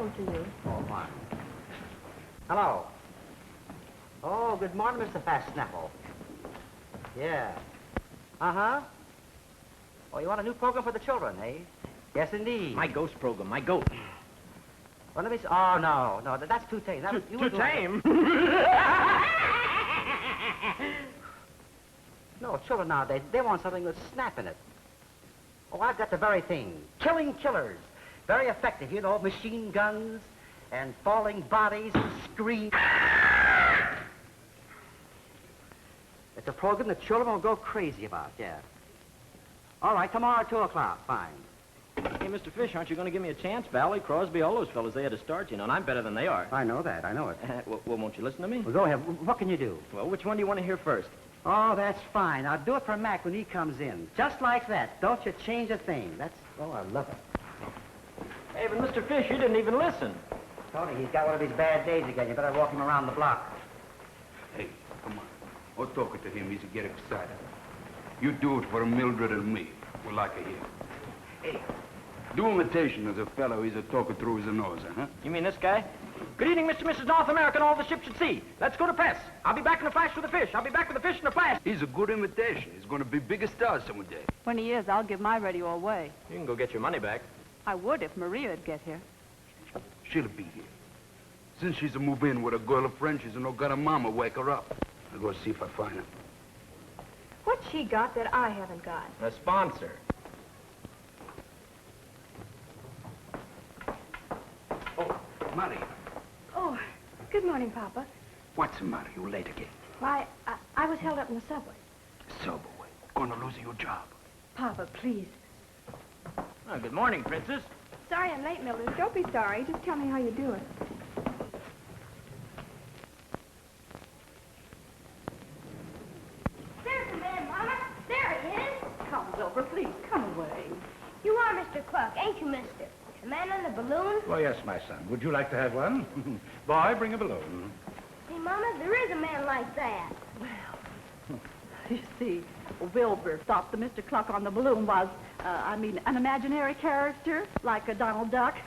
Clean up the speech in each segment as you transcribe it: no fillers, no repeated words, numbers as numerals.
telephone to you. Oh, fine. Hello. Oh, good morning, Mr. Fast-Snaffle. Yeah. Uh-huh. Oh, you want a new program for the children, eh? Yes, indeed. My ghost program, my goat. Well, let me see. Oh, no, no, that's too tame. Too tame? No, children nowadays, they want something with snap in it. Oh, I've got the very thing. Killing killers. Very effective, you know, machine guns and falling bodies and screams. It's a program the children will go crazy about, yeah. All right, tomorrow at 2 o'clock, fine. Hey, Mr. Fish, aren't you going to give me a chance? Valley, Crosby, all those fellas, they had to start, you know, and I'm better than they are. I know that, I know it. Well, won't you listen to me? Well, go ahead. What can you do? Well, which one do you want to hear first? Oh, that's fine. I'll do it for Mac when he comes in. Just like that. Don't you change a thing. Oh, I love it. Hey, but Mr. Fish, you didn't even listen. Tony, he's got one of his bad days again. You better walk him around the block. Hey, come on. We're talking to him. He's get excited. You do it for Mildred and me. We like it here. Hey, do imitation of the fellow he's talking through his nose, huh? You mean this guy? Good evening, Mr. and Mrs. North America and all the ships at sea. Let's go to press. I'll be back in a flash with the fish. I'll be back with the fish in a flash. He's a good imitation. He's going to be big a star someday. When he is, I'll give my radio away. You can go get your money back. I would if Maria'd get here. She'll be here. Since she's a move in with a girlfriend, she's no got a mama wake her up. I'll go see if I find her. What's she got that I haven't got? A sponsor. Oh, Maria. Oh, good morning, Papa. What's the matter? You late again? Why, I was held up in the subway. Subway. Gonna lose your job. Papa, please. Oh, good morning, Princess. Sorry I'm late, Mildred. Don't be sorry. Just tell me how you do it. There's the man, Mama. There he is. Come, Wilbur, please, come away. You are Mr. Cluck, ain't you, mister? The man on the balloon? Well, yes, my son. Would you like to have one? Boy, bring a balloon. See, Mama, there is a man like that. Well, you see, Wilbur thought the Mr. Cluck on the balloon was, an imaginary character, like a Donald Duck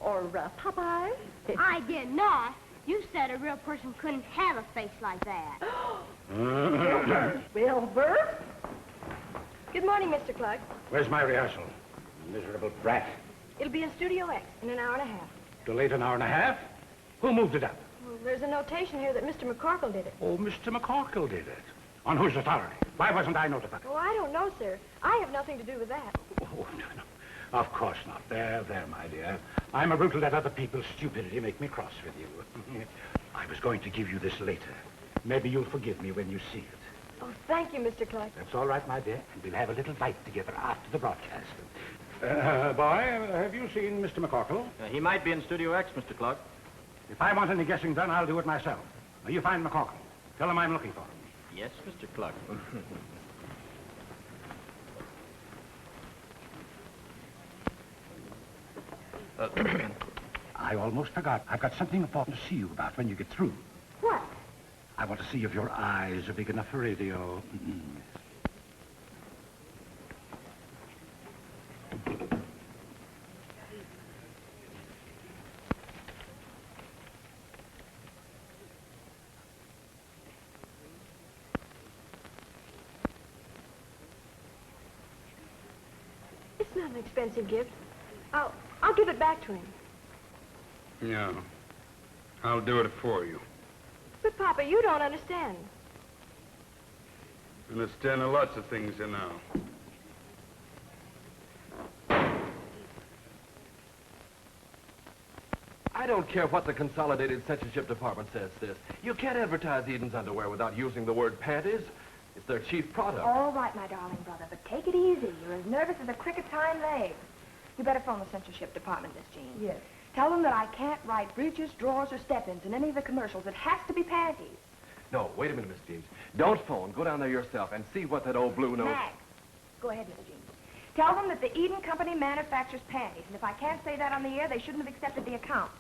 or Popeye. I did not. You said a real person couldn't have a face like that. Wilbur? Good morning, Mr. Cluck. Where's my rehearsal? Miserable brat. It'll be in Studio X in an hour and a half. Delayed an hour and a half? Who moved it up? Well, there's a notation here that Mr. McCorkle did it. Oh, Mr. McCorkle did it. On whose authority? Why wasn't I notified? Oh, I don't know, sir. I have nothing to do with that. Oh, no. Of course not. There, my dear. I'm a brute to let other people's stupidity make me cross with you. I was going to give you this later. Maybe you'll forgive me when you see it. Oh, thank you, Mr. Cluck. That's all right, my dear. And we'll have a little bite together after the broadcast. Boy, have you seen Mr. McCorkle? He might be in Studio X, Mr. Cluck. If I want any guessing done, I'll do it myself. Now, you find McCorkle. Tell him I'm looking for him. Yes, Mr. Cluck. I almost forgot. I've got something important to see you about when you get through. What? I want to see if your eyes are big enough for radio. It's not an expensive gift. I'll give it back to him. Yeah. I'll do it for you. But, Papa, you don't understand. Understand lots of things you know. I don't care what the Consolidated Censorship Department says, sis. You can't advertise Eden's underwear without using the word panties. It's their chief product. All right, my darling brother, but take it easy. You're as nervous as a cricket's hind leg. You better phone the censorship department, Miss Jean. Yes. Tell them that I can't write breeches, drawers, or step-ins in any of the commercials. It has to be panties. No, wait a minute, Miss James. Don't phone. Go down there yourself and see what that old blue nose... Max, go ahead, Miss Jean. Tell them that the Eden Company manufactures panties, and if I can't say that on the air, they shouldn't have accepted the account.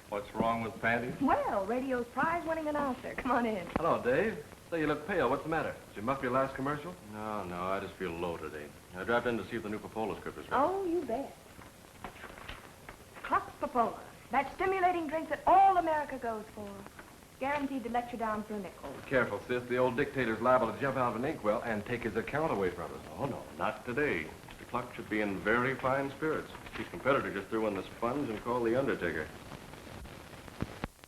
What's wrong with panties? Well, radio's prize-winning announcer. Come on in. Hello, Dave. Say, you look pale. What's the matter? Did you muff your last commercial? No, I just feel low today. I dropped in to see if the new Popola script was ready. Oh, you bet. Cluck's Popola. That stimulating drink that all America goes for. Guaranteed to let you down for a nickel. Careful, sis. The old dictator's liable to jump out of an inkwell and take his account away from us. Oh, no, not today. Mr. Cluck should be in very fine spirits. His competitor just threw in the sponge and called the undertaker.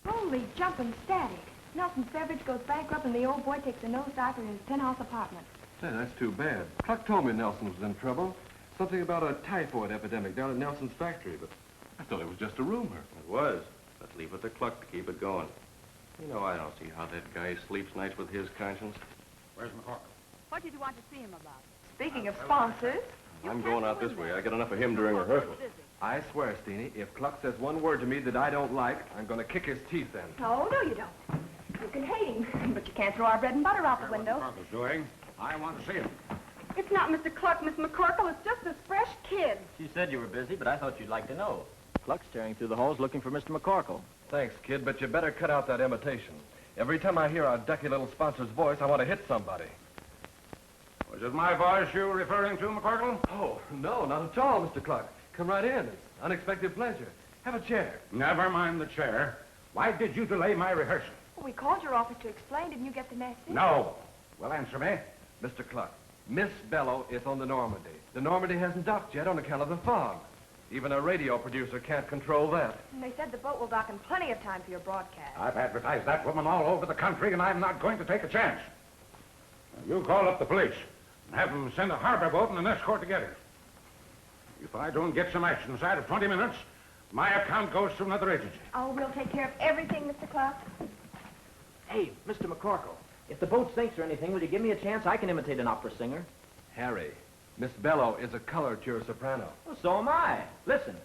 Holy jumping static. Nelson's beverage goes bankrupt and the old boy takes a nosedive for his penthouse apartment. Say, that's too bad. Cluck told me Nelson was in trouble. Something about a typhoid epidemic down at Nelson's factory, but I thought it was just a rumor. It was. But leave it to Cluck to keep it going. You know, I don't see how that guy sleeps nights with his conscience. Where's McCorkle? What did you want to see him about? Speaking of sponsors, I'm going out this way. I get enough of him during rehearsal. I swear, Steenie, if Cluck says one word to me that I don't like, I'm going to kick his teeth in. oh, no, you don't. You can hate him, but you can't throw our bread and butter out the window. McCorkle's doing. I want to see him. It's not Mr. Cluck, Miss McCorkle. It's just this fresh kid. You said you were busy, but I thought you'd like to know. Cluck's tearing through the halls looking for Mr. McCorkle. Thanks, kid, but you better cut out that imitation. Every time I hear our ducky little sponsor's voice, I want to hit somebody. Was it my voice you were referring to, McCorkle? Oh, no, not at all, Mr. Cluck. Come right in. It's unexpected pleasure. Have a chair. Never mind the chair. Why did you delay my rehearsal? Well, we called your office to explain. Didn't you get the message? No. Well, answer me. Mr. Cluck, Miss Bellow is on the Normandy. The Normandy hasn't docked yet on account of the fog. Even a radio producer can't control that. And they said the boat will dock in plenty of time for your broadcast. I've advertised that woman all over the country, and I'm not going to take a chance. Now, you call up the police and have them send a harbor boat and an escort to get her. If I don't get some action inside of 20 minutes, my account goes to another agency. Oh, we'll take care of everything, Mr. Cluck. Hey, Mr. McCorkle, if the boat sinks or anything, will you give me a chance? I can imitate an opera singer. Harry, Miss Bellow is a color to your soprano. Well, so am I. Listen.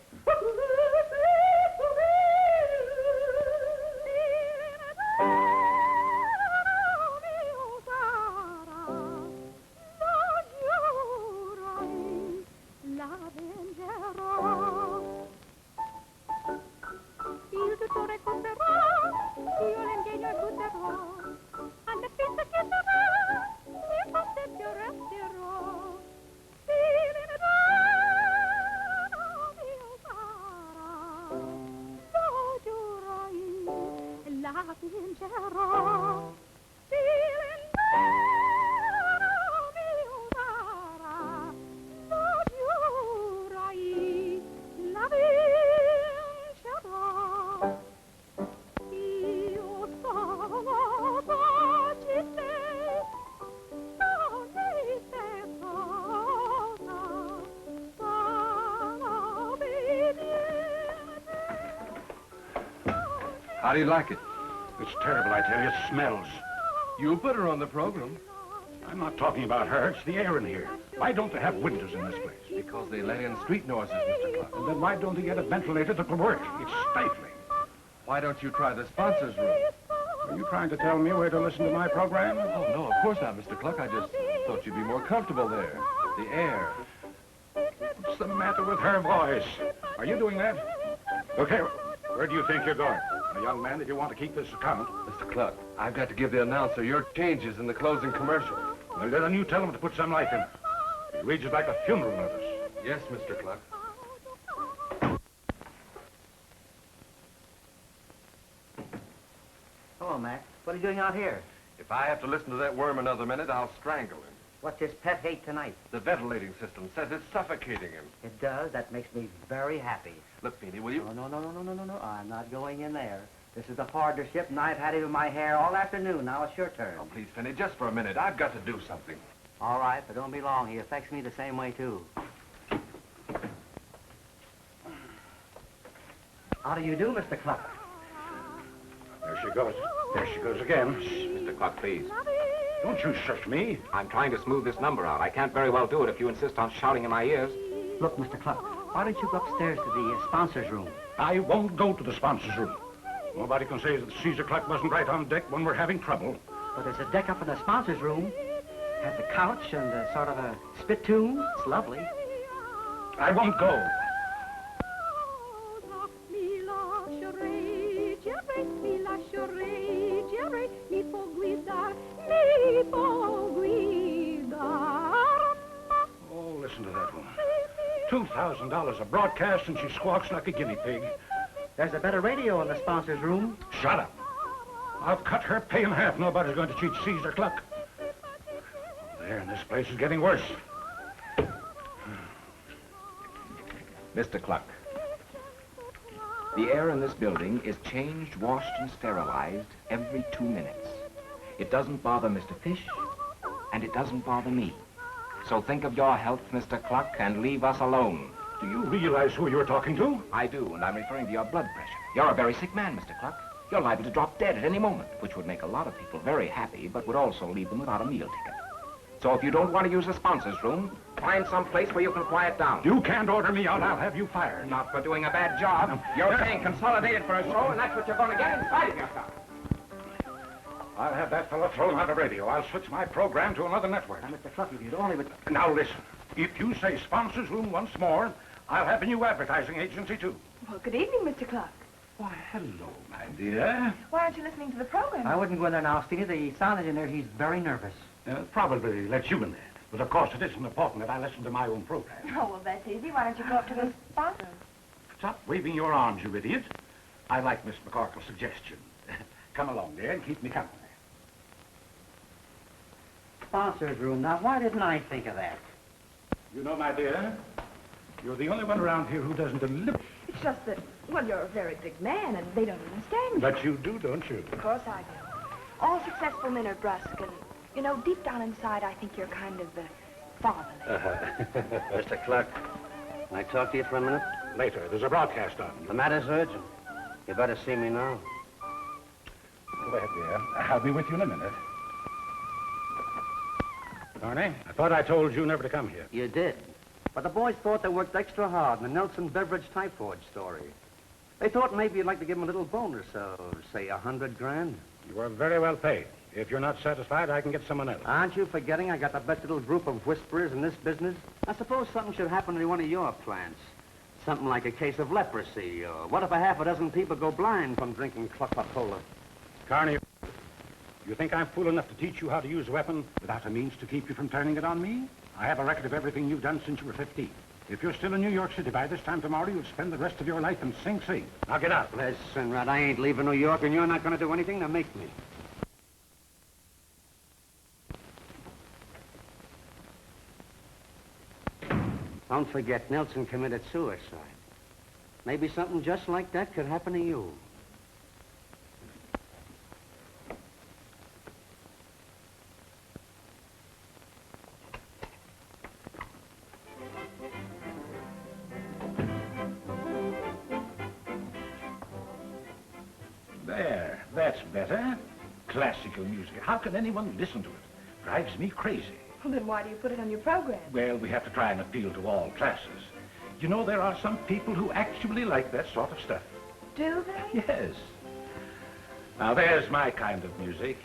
How do you like it? It's terrible, I tell you. It smells. You put her on the program. I'm not talking about her. It's the air in here. Why don't they have windows in this place? Because they let in street noises, Mr. Cluck. And then why don't they get it ventilated that'll work? It's stifling. Why don't you try the sponsors' room? Are you trying to tell me where to listen to my program? Oh, no, of course not, Mr. Cluck. I just thought you'd be more comfortable there. The air. What's the matter with her voice? Are you doing that? Okay, where do you think you're going? A young man, if you want to keep this account. Mr. Cluck, I've got to give the announcer your changes in the closing commercial. Well, then you tell him to put some life in it. It reads like a funeral notice. Yes, Mr. Cluck. Hello, Mac. What are you doing out here? If I have to listen to that worm another minute, I'll strangle him. What's his pet hate tonight? The ventilating system says it's suffocating him. It does? That makes me very happy. Look, Beanie, will you? No. I'm not going in there. This is a partnership, and I've had it in my hair all afternoon. Now it's your turn. Oh, please, Finney, just for a minute. I've got to do something. All right, but don't be long. He affects me the same way, too. How do you do, Mr. Cluck? There she goes. There she goes again. Mr. Cluck, please. Don't you shush me. I'm trying to smooth this number out. I can't very well do it if you insist on shouting in my ears. Look, Mr. Cluck, why don't you go upstairs to the sponsors' room? I won't go to the sponsors' room. Nobody can say that Caesar Cluck wasn't right on deck when we're having trouble. But there's a deck up in the sponsors' room. Has a couch and a sort of a spittoon. It's lovely. I won't go. Oh, listen to that one. $2,000 a broadcast, and she squawks like a guinea pig. There's a better radio in the sponsors' room. Shut up. I'll cut her pay in half. Nobody's going to cheat Caesar Cluck. There, and this place is getting worse. Mr. Cluck, the air in this building is changed, washed, and sterilized every 2 minutes. It doesn't bother Mr. Fish, and it doesn't bother me. So think of your health, Mr. Cluck, and leave us alone. Do you realize who you're talking to? I do, and I'm referring to your blood pressure. You're a very sick man, Mr. Cluck. You're liable to drop dead at any moment, which would make a lot of people very happy, but would also leave them without a meal ticket. So if you don't want to use the sponsors' room, find some place where you can quiet down. You can't order me out. I'll have you fired. Not for doing a bad job. No. You're paying Consolidated for a show, and that's what you're going to get in spite of yourself. I'll have that fellow thrown out of radio. I'll switch my program to another network. Now, Mr. Cluck, if you'd only... Now, listen. If you say sponsors' room once more, I'll have a new advertising agency, too. Well, good evening, Mr. Cluck. Why, hello, my dear. Why aren't you listening to the program? I wouldn't go in there now, Stevie. The sound engineer, he's very nervous. Probably let you in there. But, of course, it isn't important that I listen to my own program. Oh, well, that's easy. Why don't you go up to the sponsor? Stop waving your arms, you idiot. I like Miss McCorkle's suggestion. Come along, dear, and keep me company. Sponsors' room. Now, why didn't I think of that? You know, my dear, you're the only one around here who doesn't deliver. It's just that, well, you're a very big man, and they don't understand you. But you do, don't you? Of course I do. All successful men are brusque, and, you know, deep down inside, I think you're kind of fatherly. Mr. Cluck, can I talk to you for a minute? Later. There's a broadcast on. The matter's urgent. You better see me now. Go ahead, dear. I'll be with you in a minute. Barney, I thought I told you never to come here. You did. But the boys thought they worked extra hard in the Nelson Beverage typhoid story. They thought maybe you'd like to give them a little bonus, so say $100 grand. You are very well paid. If you're not satisfied, I can get someone else. Aren't you forgetting I got the best little group of whisperers in this business? I suppose something should happen to one of your plants. Something like a case of leprosy, or what if a half a dozen people go blind from drinking Coca-Cola? Carney, you think I'm fool enough to teach you how to use a weapon without a means to keep you from turning it on me? I have a record of everything you've done since you were 15. If you're still in New York City by this time tomorrow, you'll spend the rest of your life in Sing Sing. Now get out. Listen, Red, I ain't leaving New York, and you're not going to do anything to make me. Don't forget, Nelson committed suicide. Maybe something just like that could happen to you. There, that's better. Classical music. How can anyone listen to it? Drives me crazy. Well, then why do you put it on your program? Well, we have to try and appeal to all classes. You know, there are some people who actually like that sort of stuff. Do they? Yes. Now, there's my kind of music.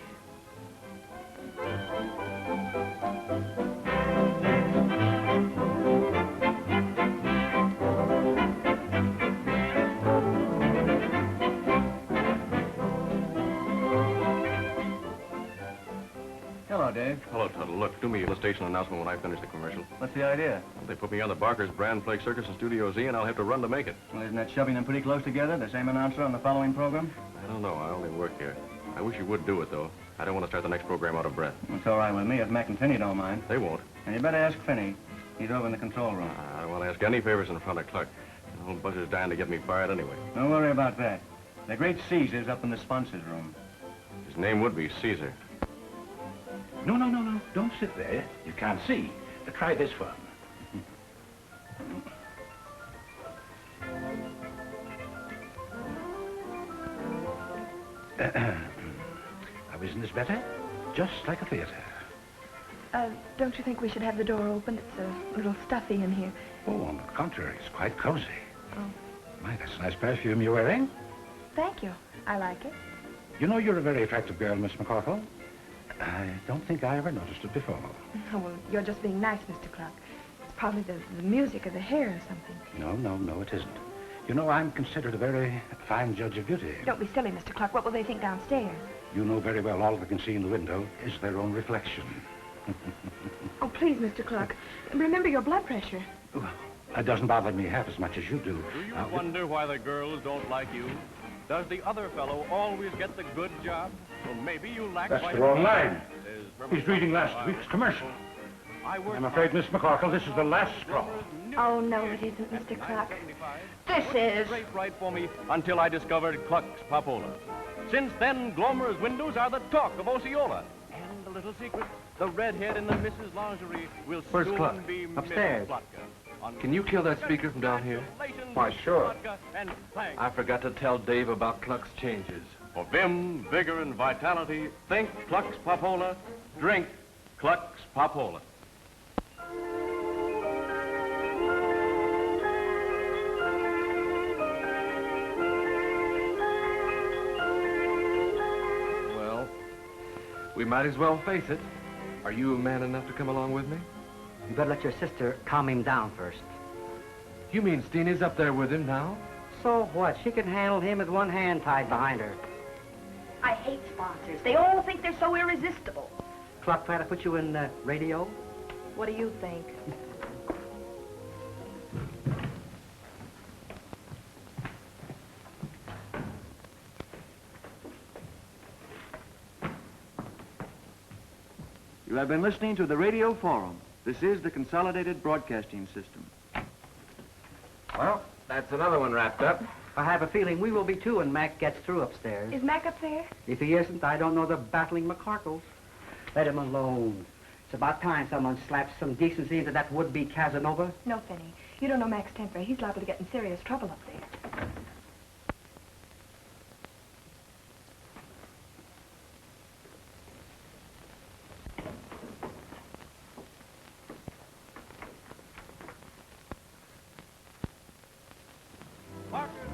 Hello, Dave. Hello, Tuttle. Look, do me the station announcement when I finish the commercial. What's the idea? They put me on the Barker's Brand Flake Circus in Studio Z, and I'll have to run to make it. Well, isn't that shoving them pretty close together? The same announcer on the following program? I don't know. I only work here. I wish you would do it, though. I don't want to start the next program out of breath. It's all right with me if Mac and Finney don't mind. They won't. And you better ask Finney. He's over in the control room. I don't want to ask any favors in front of Clark. The old buzzer's dying to get me fired anyway. Don't worry about that. The great Caesar's up in the sponsors' room. His name would be Caesar. No. Don't sit there. You can't see. Try this one. Now, isn't this better? Just like a theater. Don't you think we should have the door open? It's a little stuffy in here. Oh, on the contrary, it's quite cozy. Oh. My, that's a nice perfume you're wearing. Thank you. I like it. You know, you're a very attractive girl, Miss McCorkle. I don't think I ever noticed it before. Oh, well, you're just being nice, Mr. Clark. It's probably the music or the hair or something. No, it isn't. You know, I'm considered a very fine judge of beauty. Don't be silly, Mr. Clark. What will they think downstairs? You know very well all they can see in the window is their own reflection. Oh, please, Mr. Clark. Remember your blood pressure. Well, It doesn't bother me half as much as you do. Do you wonder why the girls don't like you? Does the other fellow always get the good job? Well, maybe you lack... That's the wrong line. He's reading last week's commercial. I'm afraid, Miss McCorkle, this is the last straw. Oh, no, it isn't, Mr. Cluck. This is... Straight right for me until I discovered Cluck's Papola. Since then, Glomer's windows are the talk of Osceola. And a little secret, the redhead in the Mrs. Lingerie will Where's soon Cluck? be Upstairs. Mrs. Plotka. Can you kill that speaker from down here? Why, sure. I forgot to tell Dave about Cluck's changes. For vim, vigor, and vitality, think Cluck's Papola, drink Cluck's Papola. Well, we might as well face it. Are you man enough to come along with me? You better let your sister calm him down first. You mean Steenie's up there with him now? So what? She can handle him with one hand tied behind her. I hate sponsors. They all think they're so irresistible. Cluck try to put you in radio? What do you think? You have been listening to the Radio Forum. This is the Consolidated Broadcasting System. Well, that's another one wrapped up. I have a feeling we will be too when Mac gets through upstairs. Is Mac up there? If he isn't, I don't know the battling McCorkles. Let him alone. It's about time someone slaps some decency into that would-be Casanova. No, Finney. You don't know Mac's temper. He's liable to get in serious trouble up there.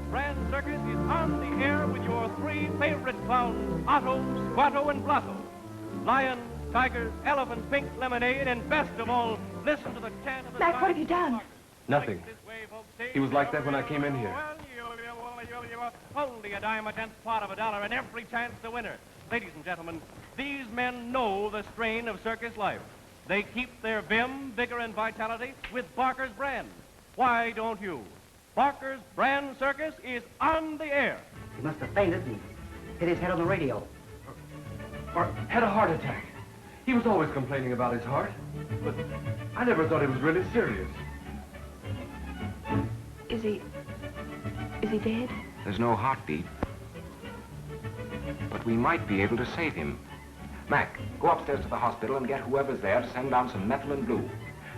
Grand Circus is on the air with your three favorite clowns, Otto, Squatto, and Blotto. Lions, tigers, elephants, pink lemonade, and best of all, listen to the chant of the... Mac, what have you done? Nothing. He was like that when I came in here. Only a dime, a tenth part of a dollar, and every chance the winner. Ladies and gentlemen, these men know the strain of circus life. They keep their vim, vigor, and vitality with Barker's brand. Why don't you? Barker's Brand Circus is on the air. He must have fainted and hit his head on the radio. Or had a heart attack. He was always complaining about his heart, but I never thought it was really serious. Is he dead? There's no heartbeat. But we might be able to save him. Mac, go upstairs to the hospital and get whoever's there to send down some methylene blue.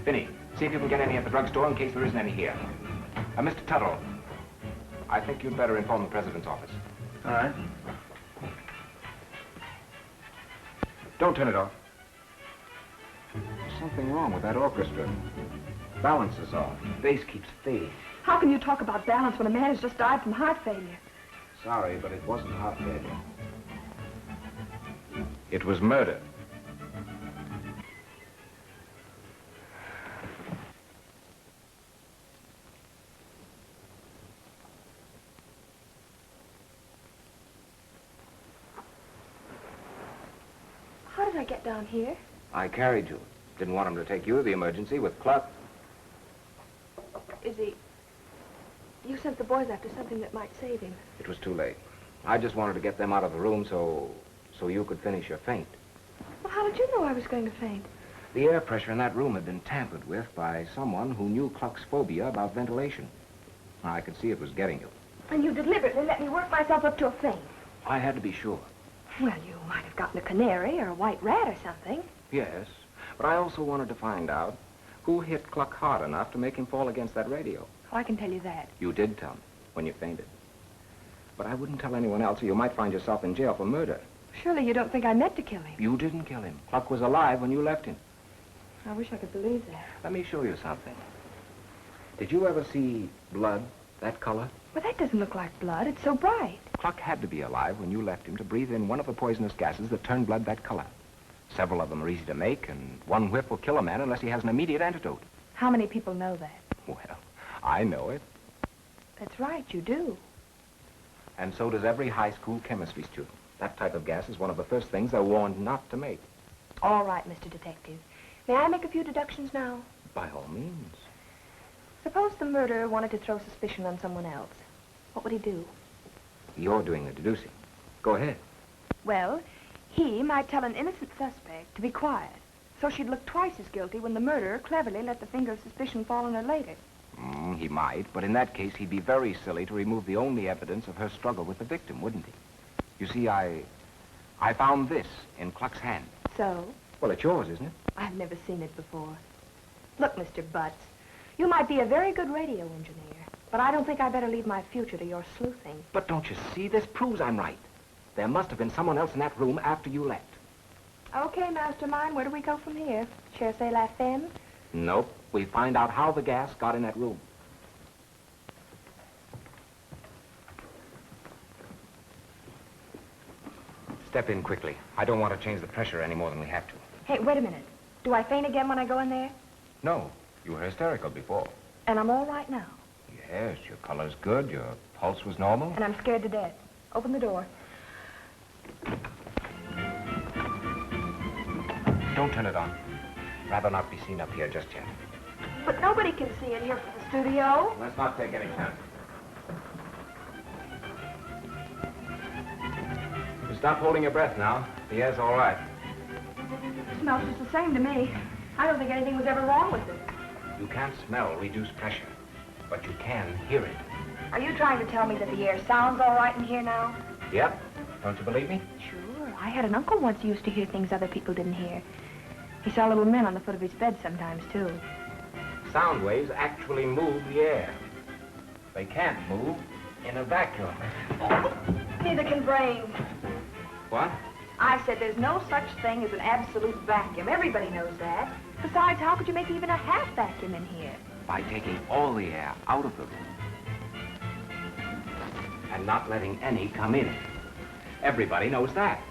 Vinny, see if you can get any at the drugstore in case there isn't any here. Mr. Tuttle, I think you'd better inform the president's office. All right. Don't turn it off. There's something wrong with that orchestra. Balance is off. Bass keeps fading. How can you talk about balance when a man has just died from heart failure? Sorry, but it wasn't heart failure. It was murder. How did I get down here? I carried you. Didn't want him to take you to the emergency with Cluck. Is he... You sent the boys after something that might save him. It was too late. I just wanted to get them out of the room so you could finish your faint. Well, how did you know I was going to faint? The air pressure in that room had been tampered with by someone who knew Cluck's phobia about ventilation. I could see it was getting you. And you deliberately let me work myself up to a faint. I had to be sure. Well, you might have gotten a canary or a white rat or something. Yes, but I also wanted to find out who hit Cluck hard enough to make him fall against that radio. Oh, I can tell you that. You did tell me when you fainted. But I wouldn't tell anyone else or you might find yourself in jail for murder. Surely you don't think I meant to kill him. You didn't kill him. Cluck was alive when you left him. I wish I could believe that. Let me show you something. Did you ever see blood that color? Well, that doesn't look like blood. It's so bright. Cluck had to be alive when you left him to breathe in one of the poisonous gases that turn blood that color. Several of them are easy to make, and one whiff will kill a man unless he has an immediate antidote. How many people know that? Well, I know it. That's right, you do. And so does every high school chemistry student. That type of gas is one of the first things they're warned not to make. All right, Mr. Detective. May I make a few deductions now? By all means. Suppose the murderer wanted to throw suspicion on someone else. What would he do? You're doing the deducing. Go ahead. Well, he might tell an innocent suspect to be quiet, so she'd look twice as guilty when the murderer cleverly let the finger of suspicion fall on her later. He might, but in that case, he'd be very silly to remove the only evidence of her struggle with the victim, wouldn't he? You see, I found this in Cluck's hand. So? Well, it's yours, isn't it? I've never seen it before. Look, Mr. Butts, you might be a very good radio engineer, but I don't think I better leave my future to your sleuthing. But don't you see? This proves I'm right. There must have been someone else in that room after you left. Okay, mastermind, where do we go from here? Cherchez la Femme? Nope. We find out how the gas got in that room. Step in quickly. I don't want to change the pressure any more than we have to. Hey, wait a minute. Do I faint again when I go in there? No. You were hysterical before. And I'm all right now. Yes, your color's good. Your pulse was normal. And I'm scared to death. Open the door. Don't turn it on. Rather not be seen up here just yet. But nobody can see it here from the studio. Let's not take any chances. You stop holding your breath now. The air's all right. It smells just the same to me. I don't think anything was ever wrong with it. You can't smell reduced pressure, but you can hear it. Are you trying to tell me that the air sounds all right in here now? Yep. Don't you believe me? Sure. I had an uncle once who used to hear things other people didn't hear. He saw little men on the foot of his bed sometimes, too. Sound waves actually move the air. They can't move in a vacuum. Neither can brains. What? I said there's no such thing as an absolute vacuum. Everybody knows that. Besides, how could you make even a half vacuum in here? By taking all the air out of the room. And not letting any come in. Everybody knows that.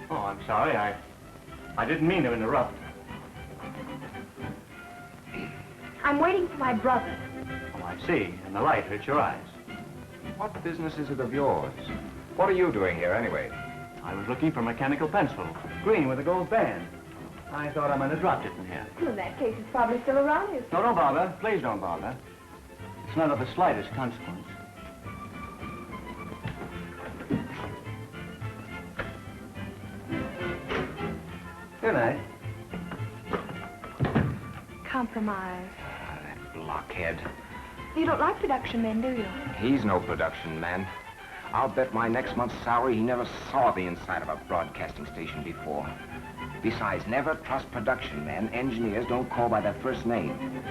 Oh, I'm sorry. I didn't mean to interrupt. I'm waiting for my brother. Oh, I see. And the light hurt your eyes. What business is it of yours? What are you doing here, anyway? I was looking for a mechanical pencil. Green with a gold band. I thought I might have dropped it in here. Well, in that case, it's probably still around here. No, don't bother. Please don't bother. It's not of the slightest consequence. Good night. Compromise. That blockhead. You don't like production men, do you? He's no production man. I'll bet my next month's salary he never saw the inside of a broadcasting station before. Besides, never trust production men. Engineers don't call by their first name.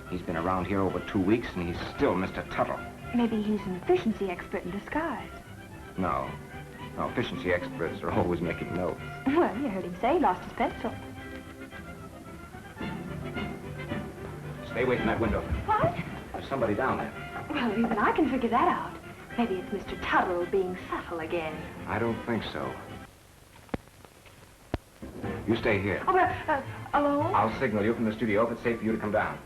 He's been around here over 2 weeks, and he's still Mr. Tuttle. Maybe he's an efficiency expert in disguise. No. No, efficiency experts are always making notes. Well, you heard him say he lost his pencil. Stay away from that window. What? There's somebody down there. Well, even I can figure that out. Maybe it's Mr. Tuttle being subtle again. I don't think so. You stay here. Oh, well, alone? I'll signal you from the studio if it's safe for you to come down.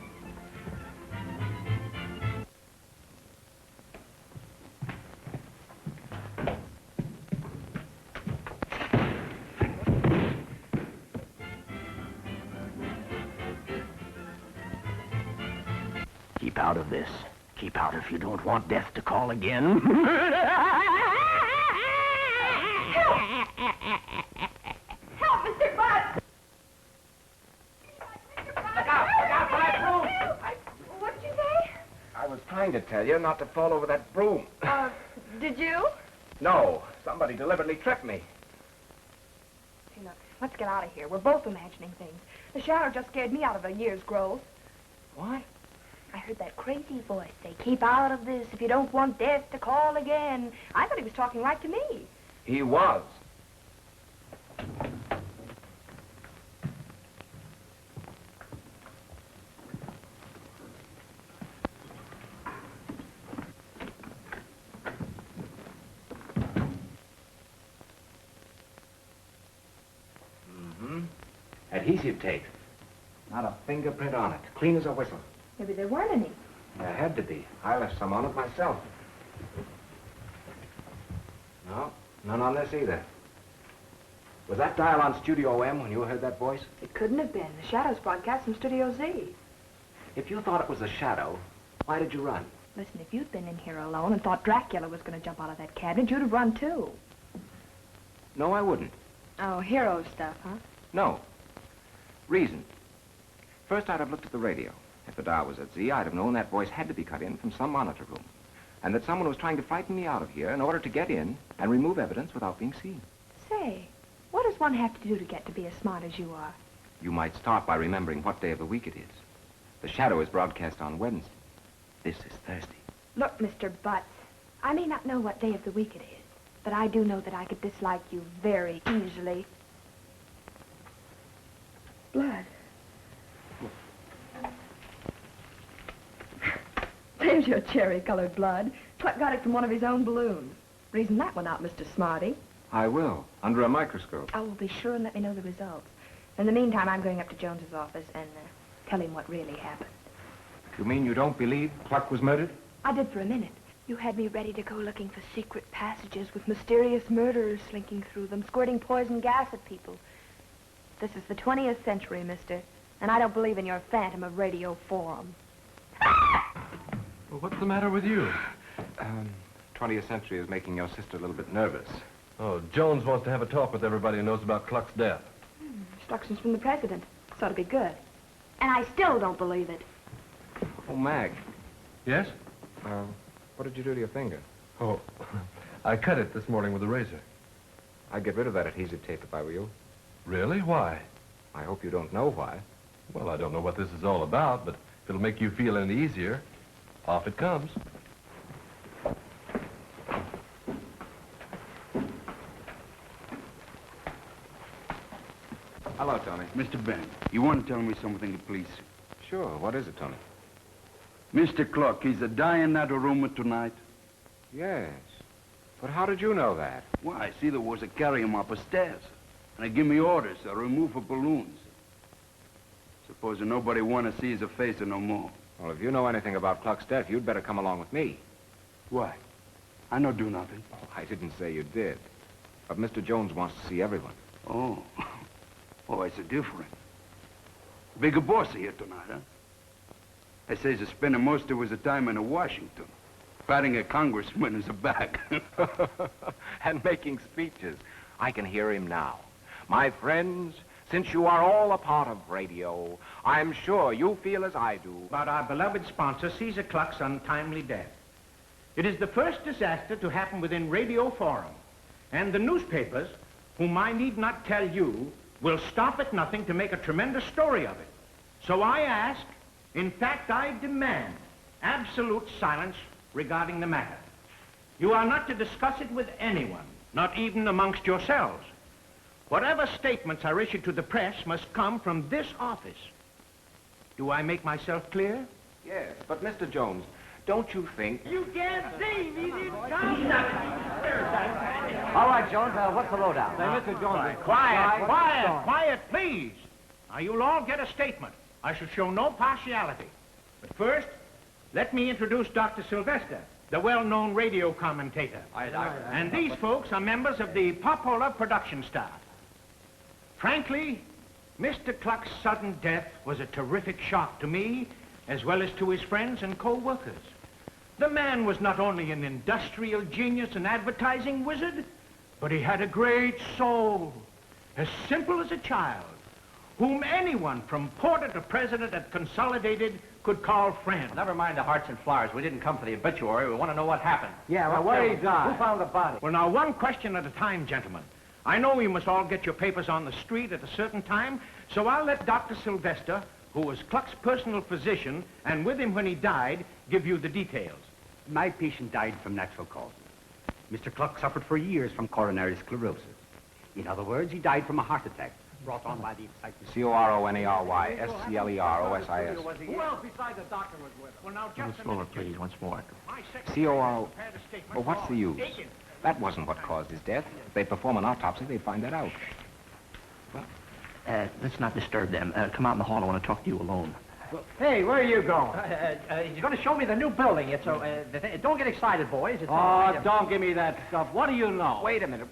Keep out of this. Keep out if you don't want death to call again. Help, Mr. Butts! Look out for that broom! What did you say? I was trying to tell you not to fall over that broom. Did you? No, somebody deliberately tripped me. Hey, look, let's get out of here. We're both imagining things. The shower just scared me out of a year's growth. What? I heard that crazy voice say, keep out of this if you don't want death to call again. I thought he was talking right to me. He was. Adhesive tape. Not a fingerprint on it. Clean as a whistle. Maybe there weren't any. There had to be. I left some on it myself. No, none on this either. Was that dial on Studio M when you heard that voice? It couldn't have been. The Shadow's broadcast from Studio Z. If you thought it was a shadow, why did you run? Listen, if you'd been in here alone and thought Dracula was going to jump out of that cabinet, you'd have run too. No, I wouldn't. Oh, hero stuff, huh? No. Reason. First, I'd have looked at the radio. If the dial was at Z, I'd have known that voice had to be cut in from some monitor room, and that someone was trying to frighten me out of here in order to get in and remove evidence without being seen. Say, what does one have to do to get to be as smart as you are? You might start by remembering what day of the week it is. The Shadow is broadcast on Wednesday. This is Thursday. Look, Mr. Butts, I may not know what day of the week it is, but I do know that I could dislike you very easily. Blood. There's your cherry-colored blood. Cluck got it from one of his own balloons. Reason that one out, Mr. Smarty. I will, under a microscope. I will be sure and let me know the results. In the meantime, I'm going up to Jones's office and tell him what really happened. You mean you don't believe Cluck was murdered? I did for a minute. You had me ready to go looking for secret passages with mysterious murderers slinking through them, squirting poison gas at people. This is the 20th century, mister, and I don't believe in your phantom of radio forum. Well, what's the matter with you? 20th century is making your sister a little bit nervous. Oh, Jones wants to have a talk with everybody who knows about Cluck's death. Instructions from the president. This ought to be good. And I still don't believe it. Oh, Mag. Yes? What did you do to your finger? Oh, I cut it this morning with a razor. I'd get rid of that adhesive tape if I were you. Really? Why? I hope you don't know why. Well, I don't know what this is all about, but if it'll make you feel any easier, off it comes. Hello, Tony. Mr. Ben, you want to tell me something, please? Sure. What is it, Tony? Mr. Cluck, is a dying at a rumor tonight? Yes. But how did you know that? Why, I see there was a carry him up the stairs. And they give me orders to remove the balloons. Supposing nobody want to see his face no more. Well, if you know anything about Cluck's death, you'd better come along with me. Why? I no do nothing. Oh, I didn't say you did. But Mr. Jones wants to see everyone. Oh. Oh, it's a different. Bigger boss here tonight, huh? They says he's spending most of his time in Washington, patting a congressman in the back. And making speeches. I can hear him now. My friends, since you are all a part of radio, I'm sure you feel as I do About our beloved sponsor, Caesar Cluck's untimely death. It is the first disaster to happen within Radio Forum. And the newspapers, whom I need not tell you, will stop at nothing to make a tremendous story of it. So I ask, in fact, I demand absolute silence regarding the matter. You are not to discuss it with anyone, not even amongst yourselves. Whatever statements are issued to the press must come from this office. Do I make myself clear? Yes, but Mr. Jones, don't you think... You can't see me, didn't come. All right, Jones, what's the lowdown? Say, Mr. Jones, quiet, please. Now, you'll all get a statement. I shall show no partiality. But first, let me introduce Dr. Sylvester, the well-known radio commentator. And these folks are members of the Popola production staff. Frankly, Mr. Cluck's sudden death was a terrific shock to me, as well as to his friends and co-workers. The man was not only an industrial genius and advertising wizard, but he had a great soul, as simple as a child, whom anyone from porter to president at Consolidated could call friend. Never mind the hearts and flowers. We didn't come for the obituary. We want to know what happened. Yeah, well, where he died? Who found the body? Well, now, one question at a time, gentlemen. I know we must all get your papers on the street at a certain time, so I'll let Dr. Sylvester, who was Cluck's personal physician, and with him when he died, give you the details. My patient died from natural causes. Mr. Cluck suffered for years from coronary sclerosis. In other words, he died from a heart attack brought on by the excitement. C-O-R-O-N-E-R-Y-S-C-L-E-R-O-S-I-S. Who else besides the doctor was with him? Well, now, just Slower, please, once more. C-O-R-O... Well, what's the use? That wasn't what caused his death. If they perform an autopsy, they'd find that out. Let's not disturb them. Come out in the hall. I want to talk to you alone. Hey, where are you going? He's going to show me the new building. It's don't get excited, boys. Don't give me that stuff. What do you know? Wait a minute.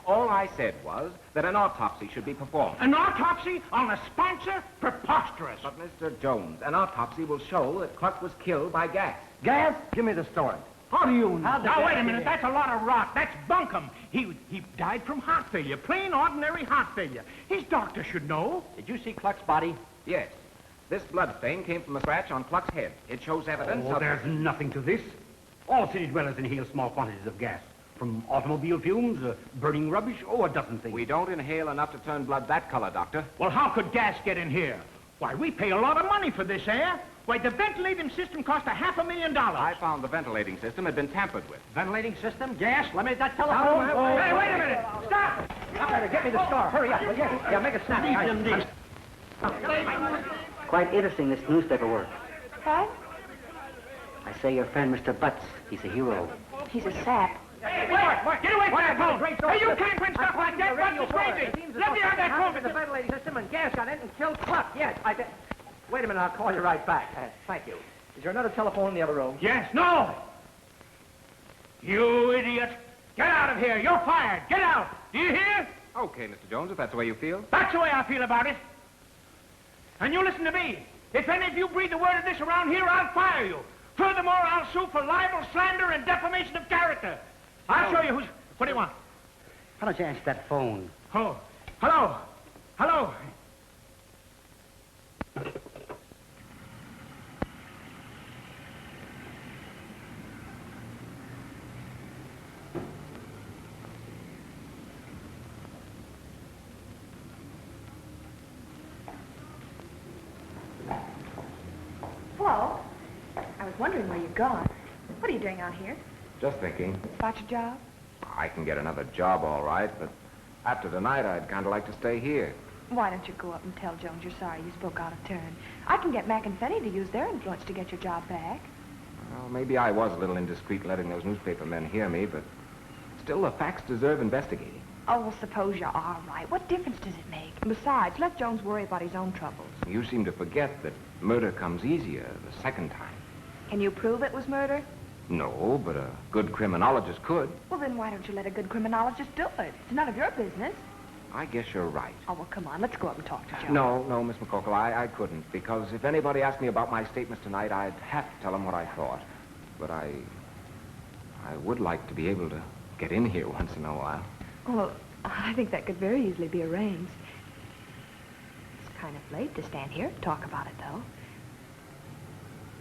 All I said was that an autopsy should be performed. An autopsy on a sponsor? Preposterous. But, Mr. Jones, an autopsy will show that Cluck was killed by gas. Gas? Give me the story. How do you know? Now, wait a minute. That's a lot of rot. That's bunkum. He died from heart failure. Plain, ordinary heart failure. His doctor should know. Did you see Cluck's body? Yes. This blood stain came from a scratch on Cluck's head. It shows evidence of... there's nothing to this. All city dwellers inhale small quantities of gas. From automobile fumes, burning rubbish, a dozen things. We don't inhale enough to turn blood that color, Doctor. Well, how could gas get in here? Why, we pay a lot of money for this air. Why, the ventilating system cost $500,000. I found the ventilating system had been tampered with. Ventilating system? Gas? Let me that telephone. Hey, wait a minute. Stop. Get me the star. Hurry up. Yeah, make it snap. Quite interesting, this newspaper work. What? I say your friend, Mr. Butts, he's a hero. He's a sap. Hey, get away from that phone. Hey, you can't print stuff like that. Butts is crazy. Let me have that phone. The ventilating system and gas got in and killed Cluck. Yes, Wait a minute, I'll call you right back. Thank you. Is there another telephone in the other room? Yes, no. You idiot. Get out of here. You're fired. Get out. Do you hear? Okay, Mr. Jones, if that's the way you feel. That's the way I feel about it. And you listen to me. If any of you breathe a word of this around here, I'll fire you. Furthermore, I'll sue for libel, slander, and defamation of character. I'll show you who's... What do you want? Why don't you answer that phone? Oh, hello. Hello. Hello. I was wondering where you'd gone. What are you doing out here? Just thinking. About your job? I can get another job, all right, but after tonight, I'd kind of like to stay here. Why don't you go up and tell Jones you're sorry you spoke out of turn? I can get Mac and Fenny to use their influence to get your job back. Well, maybe I was a little indiscreet letting those newspaper men hear me, but still, the facts deserve investigating. Oh, well, suppose you are right. What difference does it make? Besides, let Jones worry about his own troubles. You seem to forget that murder comes easier the second time. Can you prove it was murder? No, but a good criminologist could. Well, then why don't you let a good criminologist do it? It's none of your business. I guess you're right. Oh, well, come on. Let's go up and talk to Jones. No, Miss McCorkle, I couldn't, because if anybody asked me about my statements tonight, I'd have to tell them what I thought. But I would like to be able to get in here once in a while. Well, I think that could very easily be arranged. It's kind of late to stand here and talk about it, though.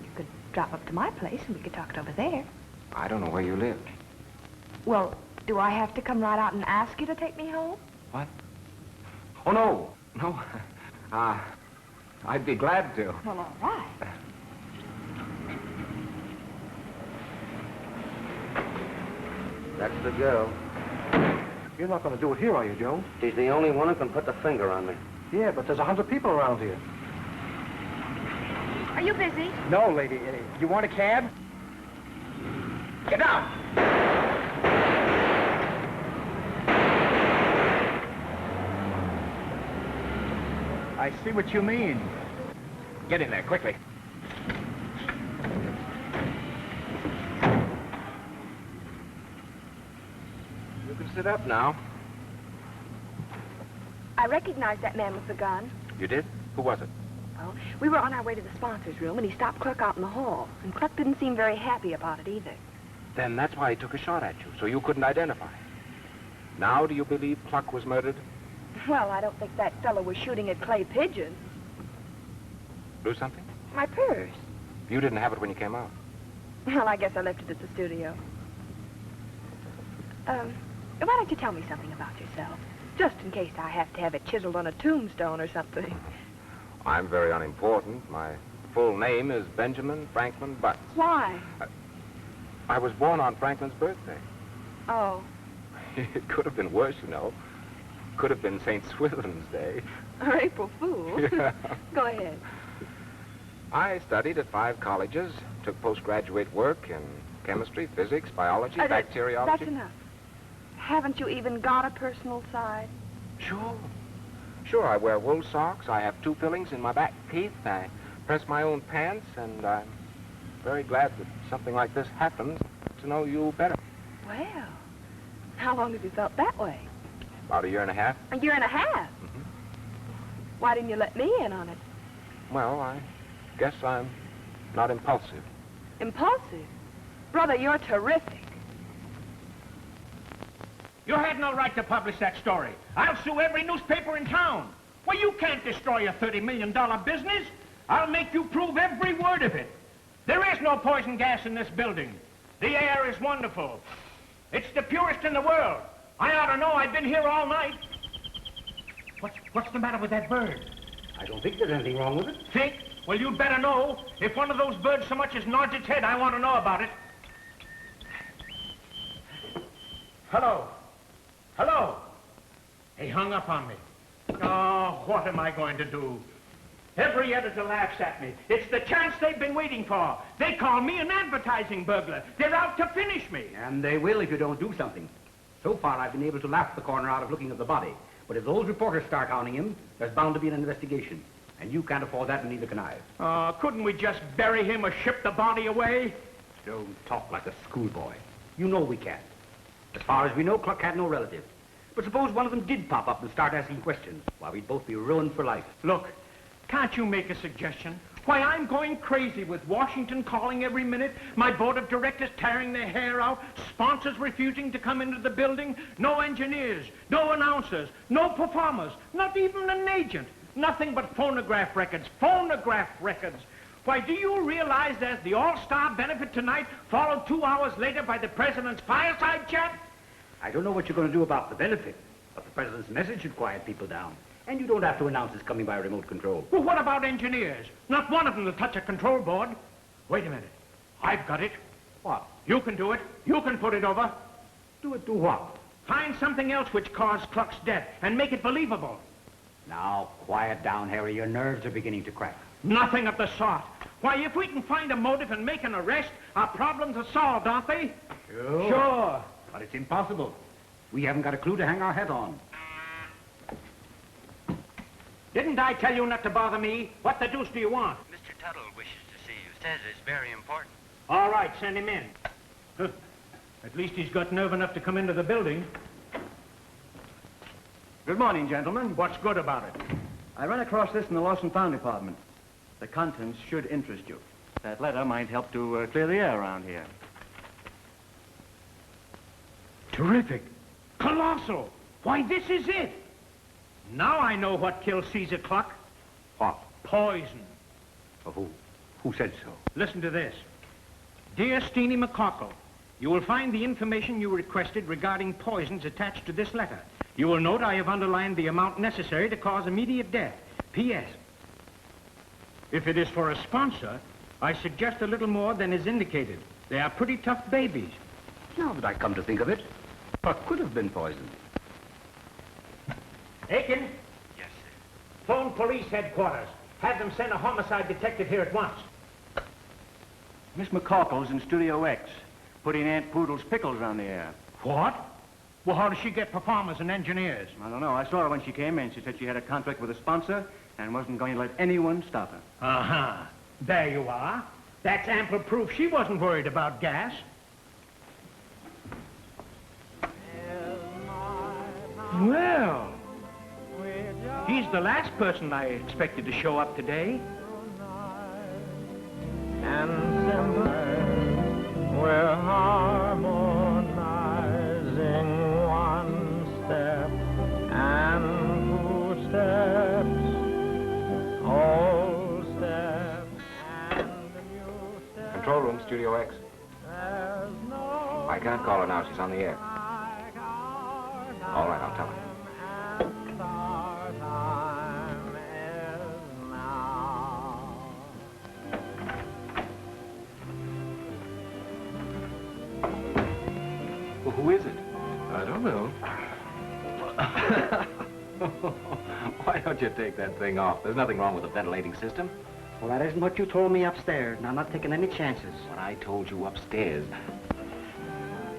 You could drop up to my place and we could talk it over there. I don't know where you live. Well, do I have to come right out and ask you to take me home? What? Oh, no. I'd be glad to. Well, all right. That's the girl. You're not going to do it here, are you, Jones? She's the only one who can put the finger on me. Yeah, but there's 100 people around here. Are you busy? No, lady. You want a cab? Get down. I see what you mean. Get in there, quickly. You can sit up now. I recognized that man with the gun. You did? Who was it? Well, we were on our way to the sponsors' room, and he stopped Cluck out in the hall. And Cluck didn't seem very happy about it either. Then that's why he took a shot at you, so you couldn't identify. Now do you believe Cluck was murdered? Well, I don't think that fellow was shooting at clay pigeons. Lose something? My purse. You didn't have it when you came out. Well, I guess I left it at the studio. Why don't you tell me something about yourself? Just in case I have to have it chiseled on a tombstone or something. I'm very unimportant. My full name is Benjamin Franklin Butts. Why? I was born on Franklin's birthday. Oh. It could have been worse, you know. Could have been St. Swithin's Day. Or April Fool. Yeah. Go ahead. I studied at 5 colleges, took postgraduate work in chemistry, physics, biology, bacteriology. That's enough. Haven't you even got a personal side? Sure. Sure, I wear wool socks. I have 2 fillings in my back teeth. I press my own pants, and I'm very glad that something like this happens to know you better. Well, how long have you felt that way? About a year and a half. A year and a half? Mm-hmm. Why didn't you let me in on it? Well, I guess I'm not impulsive. Impulsive? Brother, you're terrific. You had no right to publish that story. I'll sue every newspaper in town. Well, you can't destroy a $30 million business. I'll make you prove every word of it. There is no poison gas in this building. The air is wonderful. It's the purest in the world. I ought to know. I've been here all night. What's the matter with that bird? I don't think there's anything wrong with it. Think? Well, you'd better know. If one of those birds so much as nods its head, I want to know about it. Hello? Hello? He hung up on me. Oh, what am I going to do? Every editor laughs at me. It's the chance they've been waiting for. They call me an advertising burglar. They're out to finish me. And they will if you don't do something. So far, I've been able to laugh the corner out of looking at the body. But if those reporters start hounding him, there's bound to be an investigation. And you can't afford that, and neither can I. Couldn't we just bury him or ship the body away? Don't talk like a schoolboy. You know we can't. As far as we know, Cluck had no relative. But suppose one of them did pop up and start asking questions. Why, we'd both be ruined for life. Look, can't you make a suggestion? Why, I'm going crazy with Washington calling every minute, my board of directors tearing their hair out, sponsors refusing to come into the building, no engineers, no announcers, no performers, not even an agent. Nothing but phonograph records, phonograph records. Why, do you realize there's the all-star benefit tonight, followed 2 hours later by the president's fireside chat? I don't know what you're going to do about the benefit, but the president's message should quiet people down. And you don't have to announce it's coming by remote control. Well, what about engineers? Not one of them will touch a control board. Wait a minute. I've got it. What? You can do it. You can put it over. Do it do what? Find something else which caused Cluck's death and make it believable. Now, quiet down, Harry. Your nerves are beginning to crack. Nothing of the sort. Why, if we can find a motive and make an arrest, our problems are solved, aren't they? Sure. But it's impossible. We haven't got a clue to hang our head on. Didn't I tell you not to bother me? What the deuce do you want? Mr. Tuttle wishes to see you. Says it's very important. All right, send him in. At least he's got nerve enough to come into the building. Good morning, gentlemen. What's good about it? I ran across this in the lost and found department. The contents should interest you. That letter might help to clear the air around here. Terrific. Colossal. Why, this is it. Now I know what killed Caesar Cluck. What? Poison. Oh, who said so? Listen to this. Dear Steenie McCorkle, you will find the information you requested regarding poisons attached to this letter. You will note I have underlined the amount necessary to cause immediate death. P.S. If it is for a sponsor, I suggest a little more than is indicated. They are pretty tough babies. Now that I come to think of it, what could have been poisoned? Aiken? Yes, sir. Phone police headquarters. Have them send a homicide detective here at once. Miss McCorkle's in Studio X, putting Aunt Poodle's pickles on the air. What? Well, how does she get performers and engineers? I don't know. I saw her when she came in. She said she had a contract with a sponsor and wasn't going to let anyone stop her. Uh-huh. There you are. That's ample proof she wasn't worried about gas. Well, he's the last person I expected to show up today. And simple, we're harmonizing one step and 2 steps, all steps and new steps. Control room, Studio X. I can't call her now. She's on the air. All right, I'll tell her. Well, who is it? I don't know. Why don't you take that thing off? There's nothing wrong with the ventilating system. Well, that isn't what you told me upstairs, and I'm not taking any chances. What I told you upstairs.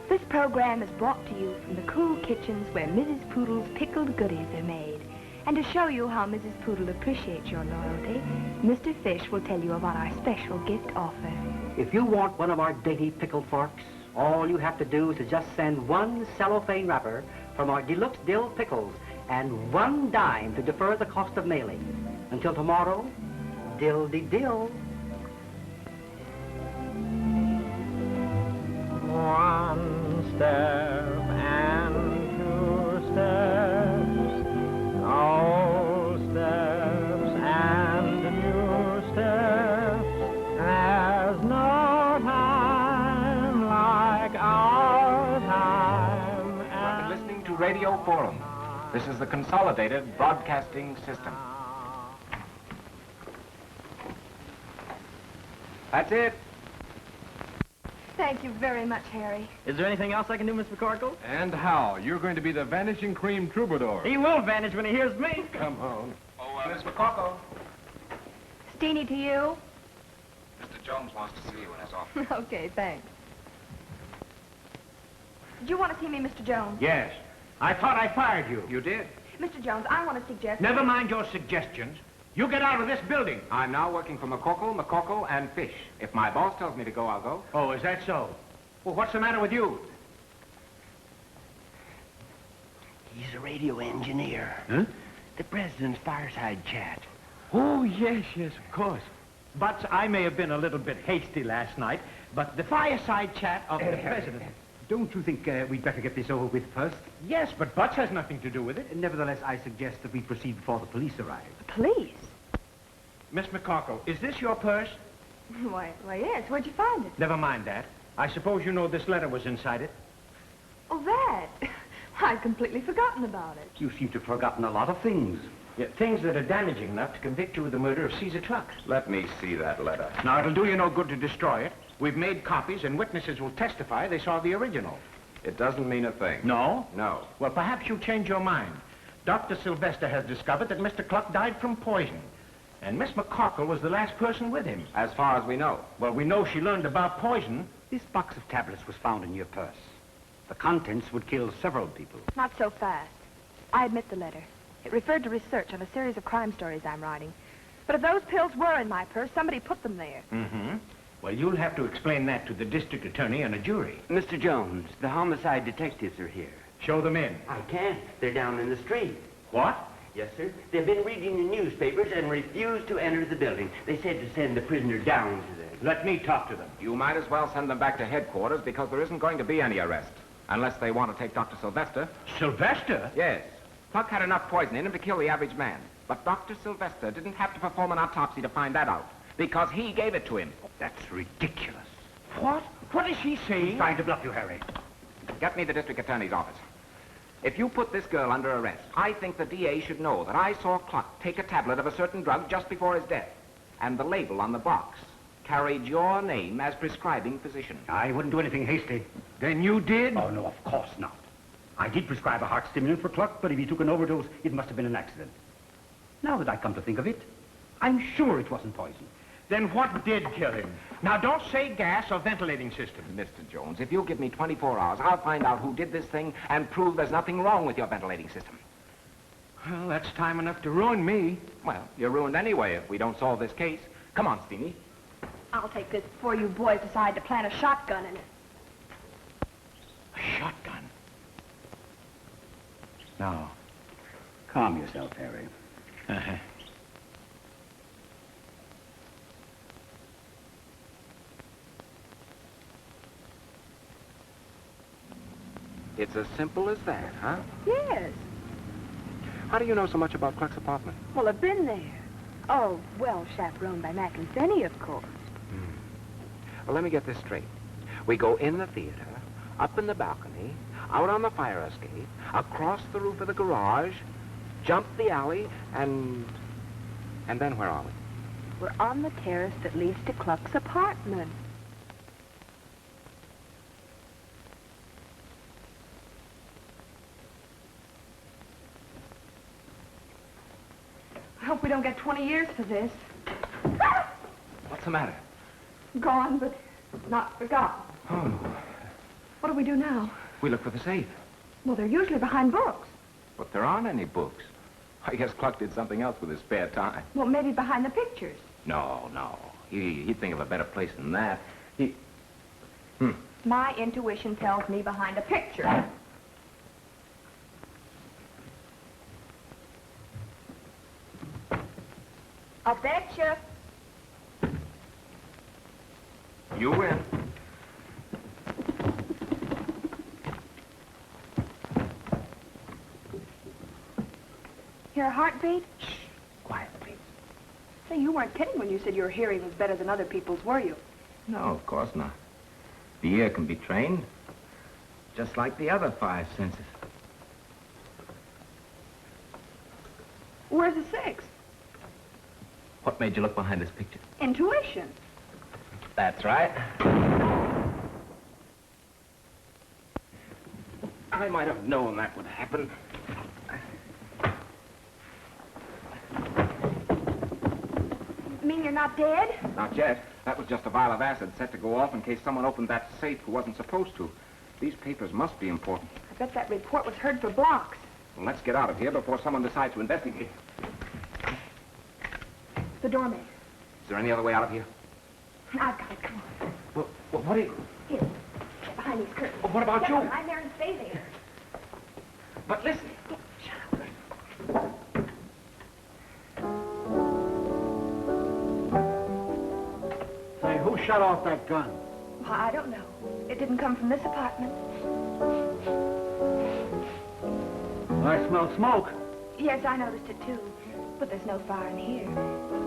This program is brought to you from the cool kitchens where Mrs. Poodle's pickled goodies are made. And to show you how Mrs. Poodle appreciates your loyalty, Mr. Fish will tell you about our special gift offer. If you want one of our dainty pickled forks, all you have to do is to just send one cellophane wrapper from our deluxe dill pickles and 1 dime to defer the cost of mailing. Until tomorrow, dill-de-dill. One step and 2 steps, old steps and new steps. There's no time like our time. You've been listening to Radio Forum. This is the Consolidated Broadcasting System. That's it. Thank you very much, Harry. Is there anything else I can do, Miss McCorkle? And how? You're going to be the vanishing cream troubadour. He will vanish when he hears me. Come on. Miss McCorkle. Steenie to you. Mr. Jones wants to see you in his office. Okay, thanks. Did you want to see me, Mr. Jones? Yes. I thought I fired you. You did? Mr. Jones, I want to suggest... Never mind your suggestions. You get out of this building. I'm now working for McCorkle, and Fish. If my boss tells me to go, I'll go. Oh, is that so? Well, what's the matter with you? He's a radio engineer. Huh? The president's fireside chat. Oh, yes, of course. But I may have been a little bit hasty last night, but the fireside chat of the president... Don't you think we'd better get this over with first? Yes, but Butts has nothing to do with it. Nevertheless, I suggest that we proceed before the police arrive. Police? Miss McCorkle, is this your purse? Why, yes. Where'd you find it? Never mind that. I suppose you know this letter was inside it. Oh, that. I'd completely forgotten about it. You seem to have forgotten a lot of things. Yeah, things that are damaging enough to convict you of the murder of Caesar Truck. Let me see that letter. Now, it'll do you no good to destroy it. We've made copies, and witnesses will testify they saw the original. It doesn't mean a thing. No? No. Well, perhaps you change your mind. Dr. Sylvester has discovered that Mr. Cluck died from poison. And Miss McCorkle was the last person with him. As far as we know. Well, we know she learned about poison. This box of tablets was found in your purse. The contents would kill several people. Not so fast. I admit the letter. It referred to research on a series of crime stories I'm writing. But if those pills were in my purse, somebody put them there. Mm-hmm. Well, you'll have to explain that to the district attorney and a jury. Mr. Jones, the homicide detectives are here. Show them in. I can't. They're down in the street. What? Yes, sir. They've been reading the newspapers and refused to enter the building. They said to send the prisoner down to them. Let me talk to them. You might as well send them back to headquarters because there isn't going to be any arrest. Unless they want to take Dr. Sylvester. Sylvester? Yes. Cluck had enough poison in him to kill the average man. But Dr. Sylvester didn't have to perform an autopsy to find that out. Because he gave it to him. That's ridiculous. What? What is he saying? He's trying to bluff you, Harry. Get me the district attorney's office. If you put this girl under arrest, I think the DA should know that I saw Cluck take a tablet of a certain drug just before his death. And the label on the box carried your name as prescribing physician. I wouldn't do anything hasty. Then you did? Oh, no, of course not. I did prescribe a heart stimulant for Cluck, but if he took an overdose, it must have been an accident. Now that I come to think of it, I'm sure it wasn't poison. Then what did kill him? Now, don't say gas or ventilating system. Mr. Jones, if you'll give me 24 hours, I'll find out who did this thing and prove there's nothing wrong with your ventilating system. Well, that's time enough to ruin me. Well, you're ruined anyway if we don't solve this case. Come on, Steenie. I'll take this before you boys decide to plant a shotgun in it. A shotgun? Now, calm yourself, Harry. Uh-huh. It's as simple as that, huh? Yes. How do you know so much about Cluck's apartment? Well, I've been there. Oh, well, chaperoned by Mac and Finney, of course. Well, let me get this straight. We go in the theater, up in the balcony, out on the fire escape, across the roof of the garage, jump the alley, and then where are we? We're on the terrace that leads to Cluck's apartment. I hope we don't get 20 years for this. What's the matter? Gone, but not forgotten. Oh, What do we do now? we look for the safe. Well, they're usually behind books. But there aren't any books. I guess Cluck did something else with his spare time. Well, maybe behind the pictures. No. He'd think of a better place than that. My intuition tells me behind a picture. I'll betcha. You win. Hear a heartbeat? Shh. Quiet, please. Say, you weren't kidding when you said your hearing was better than other people's, were you? No, of course not. The ear can be trained, just like the other 5 senses. Where's the 6? What made you look behind this picture? Intuition. That's right. I might have known that would happen. You mean you're not dead? Not yet. That was just a vial of acid set to go off in case someone opened that safe who wasn't supposed to. These papers must be important. I bet that report was heard for blocks. Well, let's get out of here before someone decides to investigate. The doorman. Is there any other way out of here? I've got it. Come on. Well, what do you... Here. Get behind these curtains. Well, what about Get you? behind there and stay there. But listen. Say, who shut off that gun? Well, I don't know. It didn't come from this apartment. I smell smoke. Yes, I noticed it too. But there's no fire in here.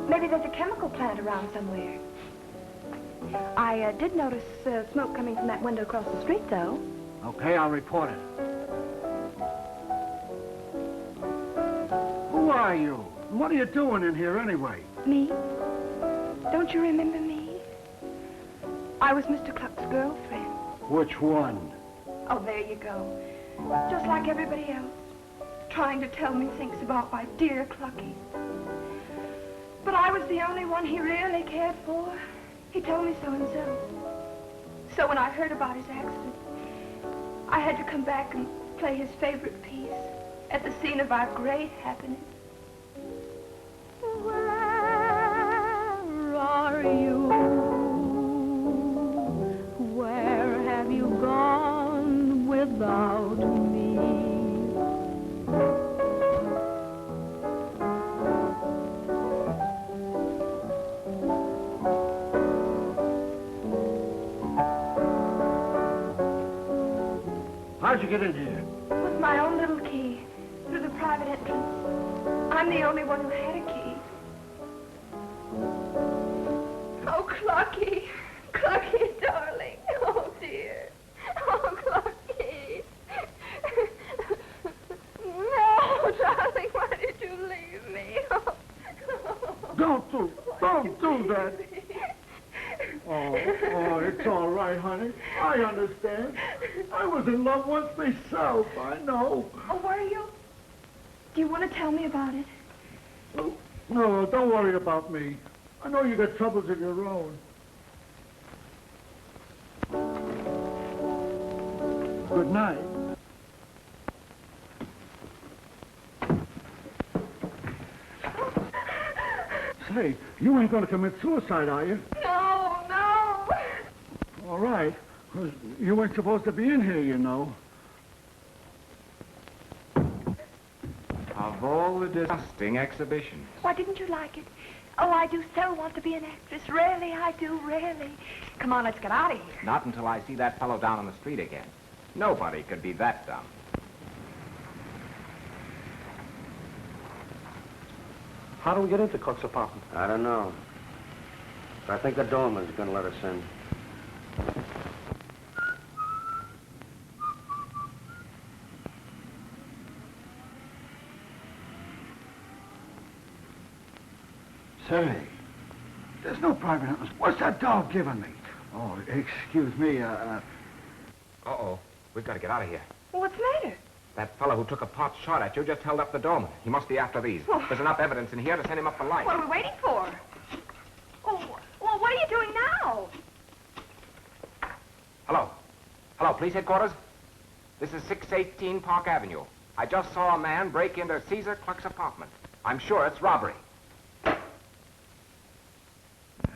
Maybe there's a chemical plant around somewhere. I did notice smoke coming from that window across the street, though. Okay, I'll report it. Who are you? What are you doing in here anyway? Me? Don't you remember me? I was Mr. Cluck's girlfriend. Which one? Oh, there you go. Just like everybody else. Trying to tell me things about my dear Clucky. But I was the only one he really cared for. He told me so himself. So when I heard about his accident, I had to come back and play his favorite piece at the scene of our great happiness. Where are you? Where have you gone without me? How'd you get in here? With my own little key, through the private entrance. I'm the only one who had a key. Oh, Clucky. Clucky, darling. Oh, dear. Oh, Clucky. No, darling, why did you leave me? Oh. Don't do that. Oh, it's all right, honey. I understand. I was in love once myself, I know. Oh, were you? Do you want to tell me about it? No, don't worry about me. I know you got troubles of your own. Good night. Say, you ain't gonna commit suicide, are you? No, no. All right. 'Cause you weren't supposed to be in here, you know. Of all the disgusting exhibitions. Why didn't you like it? Oh, I do so want to be an actress. Really, I do, really. Come on, let's get out of here. Not until I see that fellow down on the street again. Nobody could be that dumb. How do we get into Cook's apartment? I don't know. But I think the doorman's gonna let us in. Say, there's no private entrance. What's that dog giving me? Oh, excuse me, Uh-oh. We've got to get out of here. Well, what's the matter? That fellow who took a pot shot at you just held up the doorman. He must be after these. Oh. There's enough evidence in here to send him up for life. What are we waiting for? Oh, well, what are you doing now? Hello. Hello, police headquarters? This is 618 Park Avenue. I just saw a man break into Caesar Cluck's apartment. I'm sure it's robbery.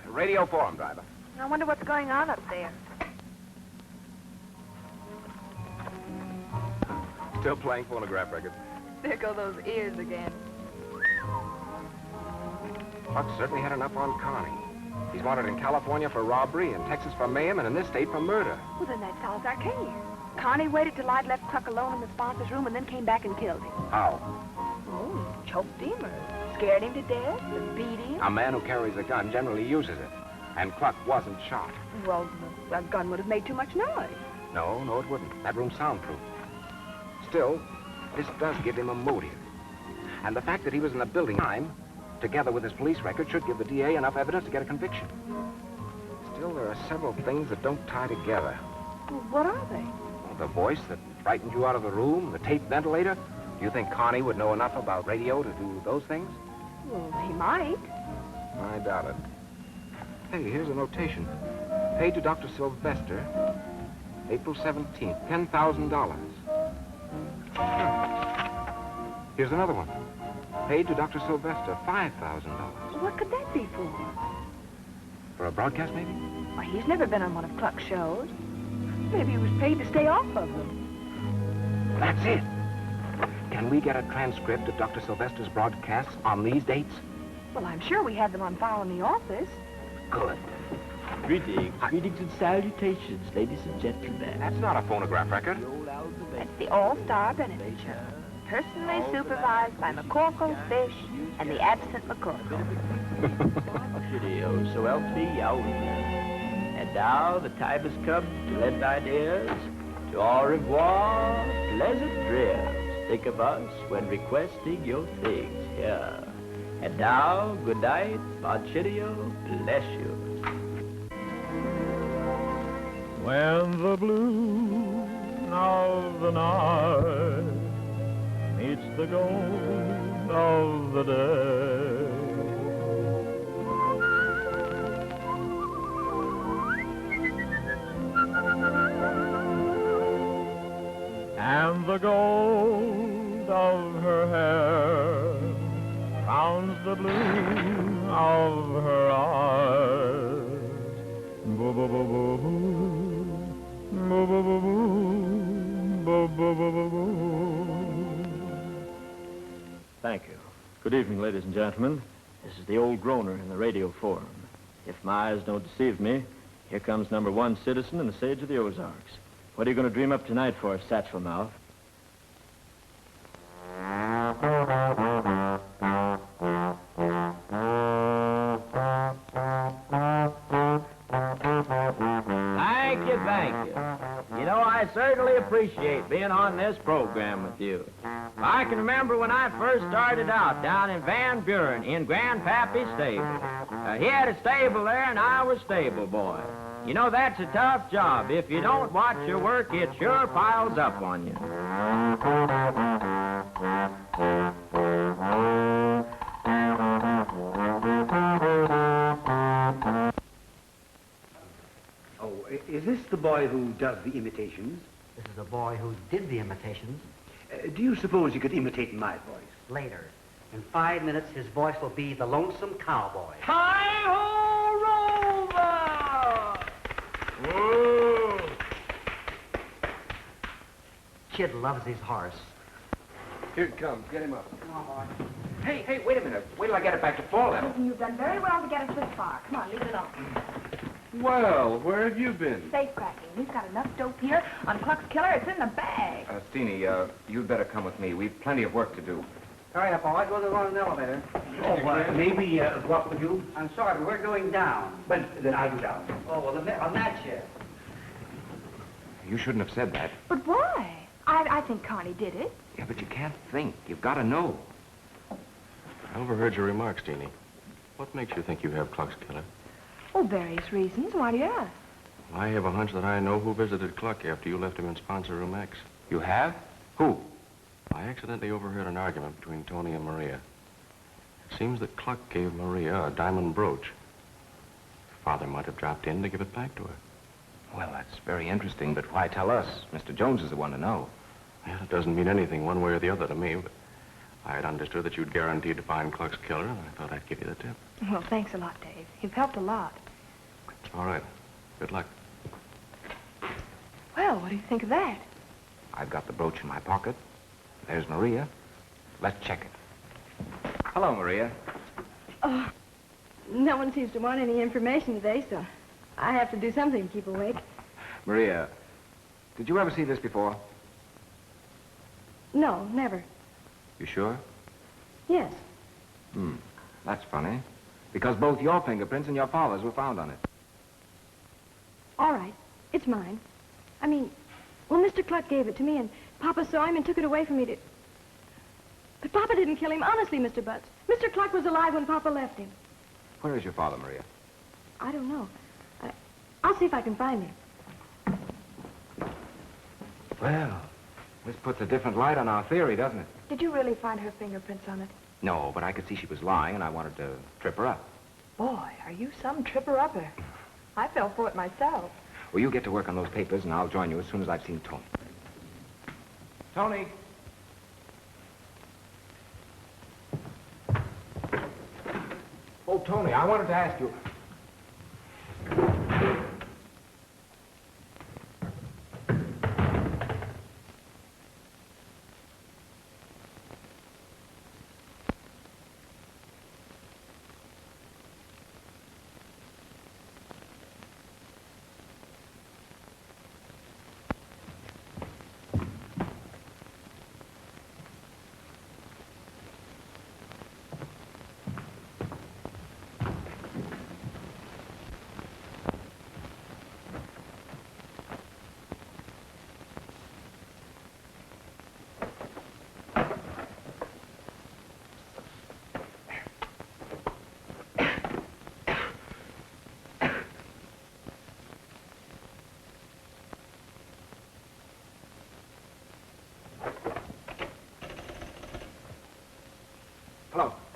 Radio for him, driver. I wonder what's going on up there. Still playing phonograph records. There go those ears again. Cluck certainly had enough on Connie. He's wanted in California for robbery, in Texas for mayhem, and in this state for murder. Well, then that solves our case. Connie waited till I'd left Cluck alone in the sponsor's room and then came back and killed him. How? Oh, choked him or scared him to death or beat him. A man who carries a gun generally uses it. And Cluck wasn't shot. Well, a gun would have made too much noise. No, it wouldn't. That room's soundproof. Still, this does give him a motive. And the fact that he was in the building time, together with his police record, should give the DA enough evidence to get a conviction. Still, there are several things that don't tie together. Well, what are they? Well, the voice that frightened you out of the room, the tape ventilator. Do you think Connie would know enough about radio to do those things? Well, he might. I doubt it. Hey, here's a notation. Paid to Dr. Sylvester, April 17th, $10,000. Here's another one. Paid to Dr. Sylvester, $5,000. What could that be for? For a broadcast, maybe? Why, he's never been on one of Cluck's shows. Maybe he was paid to stay off of them. That's it. Can we get a transcript of Dr. Sylvester's broadcasts on these dates? Well, I'm sure we had them on file in the office. Good. Greetings and salutations, ladies and gentlemen. That's not a phonograph record. That's the All-Star Benefit Show. Personally supervised by McCorkle, Fish, and the absent McCorkle. Video, so help me out. And now the time has come to lend ideas to au revoir, pleasant dreams. Think of us when requesting your things here. And now, good night, bon cheerio, bless you. When the blue of the night meets the gold of the day, and the gold of her hair crowns the blue of her eyes. Boo boo boo boo boo. Boo boo boo boo. Boo boo boo boo boo. Thank you. Good evening, ladies and gentlemen. This is the old groaner in the radio forum. If my eyes don't deceive me, here comes #1 citizen and the sage of the Ozarks. What are you going to dream up tonight for, Satchel Mouth? Thank you. You know, I certainly appreciate being on this program with you. I can remember when I first started out down in Van Buren in Grandpappy's stable. He had a stable there, and I was stable boy. You know, that's a tough job. If you don't watch your work, it sure piles up on you. Is this the boy who does the imitations? This is the boy who did the imitations. Do you suppose you could imitate my voice? Later. In 5 minutes, his voice will be the Lonesome Cowboy. Hi-ho, Rover! Whoa! Kid loves his horse. Here it comes. Get him up. Come on, boy. Hey, wait a minute. Wait till I get it back to floor level. You've done very well to get us this far. Come on, leave it on. Well, where have you been? Safe cracking. We've got enough dope here on Cluck's killer. It's in the bag. Steenie, you'd better come with me. We've plenty of work to do. Hurry up, boy. Go to the wrong elevator. Maybe walk with you? I'm sorry, but we're going down. Well, then I'll go down. Oh, well, on that chair. You shouldn't have said that. But why? I think Connie did it. Yeah, but you can't think. You've got to know. I overheard your remarks, Jeannie. What makes you think you have Cluck's killer? Oh, various reasons. Why do you ask? I have a hunch that I know who visited Cluck after you left him in sponsor room X. You have? Who? I accidentally overheard an argument between Tony and Maria. It seems that Cluck gave Maria a diamond brooch. Father might have dropped in to give it back to her. Well, that's very interesting, but why tell us? Mr. Jones is the one to know. Well, it doesn't mean anything one way or the other to me, but I had understood that you'd guaranteed to find Cluck's killer, and I thought I'd give you the tip. Well, thanks a lot, Dave. You've helped a lot. All right. Good luck. Well, what do you think of that? I've got the brooch in my pocket. There's Maria. Let's check it. Hello, Maria. Oh, no one seems to want any information today, so I have to do something to keep awake. Maria, did you ever see this before? No, never. You sure? Yes. That's funny. Because both your fingerprints and your father's were found on it. All right. It's mine. I mean, well, Mr. Cluck gave it to me, and Papa saw him and took it away from me to... But Papa didn't kill him. Honestly, Mr. Butts. Mr. Cluck was alive when Papa left him. Where is your father, Maria? I don't know. I'll see if I can find him. Well, this puts a different light on our theory, doesn't it? Did you really find her fingerprints on it? No, but I could see she was lying, and I wanted to trip her up. Boy, are you some tripper-upper. I fell for it myself. Well, you get to work on those papers, and I'll join you as soon as I've seen Tony. Tony! Oh, Tony, I wanted to ask you...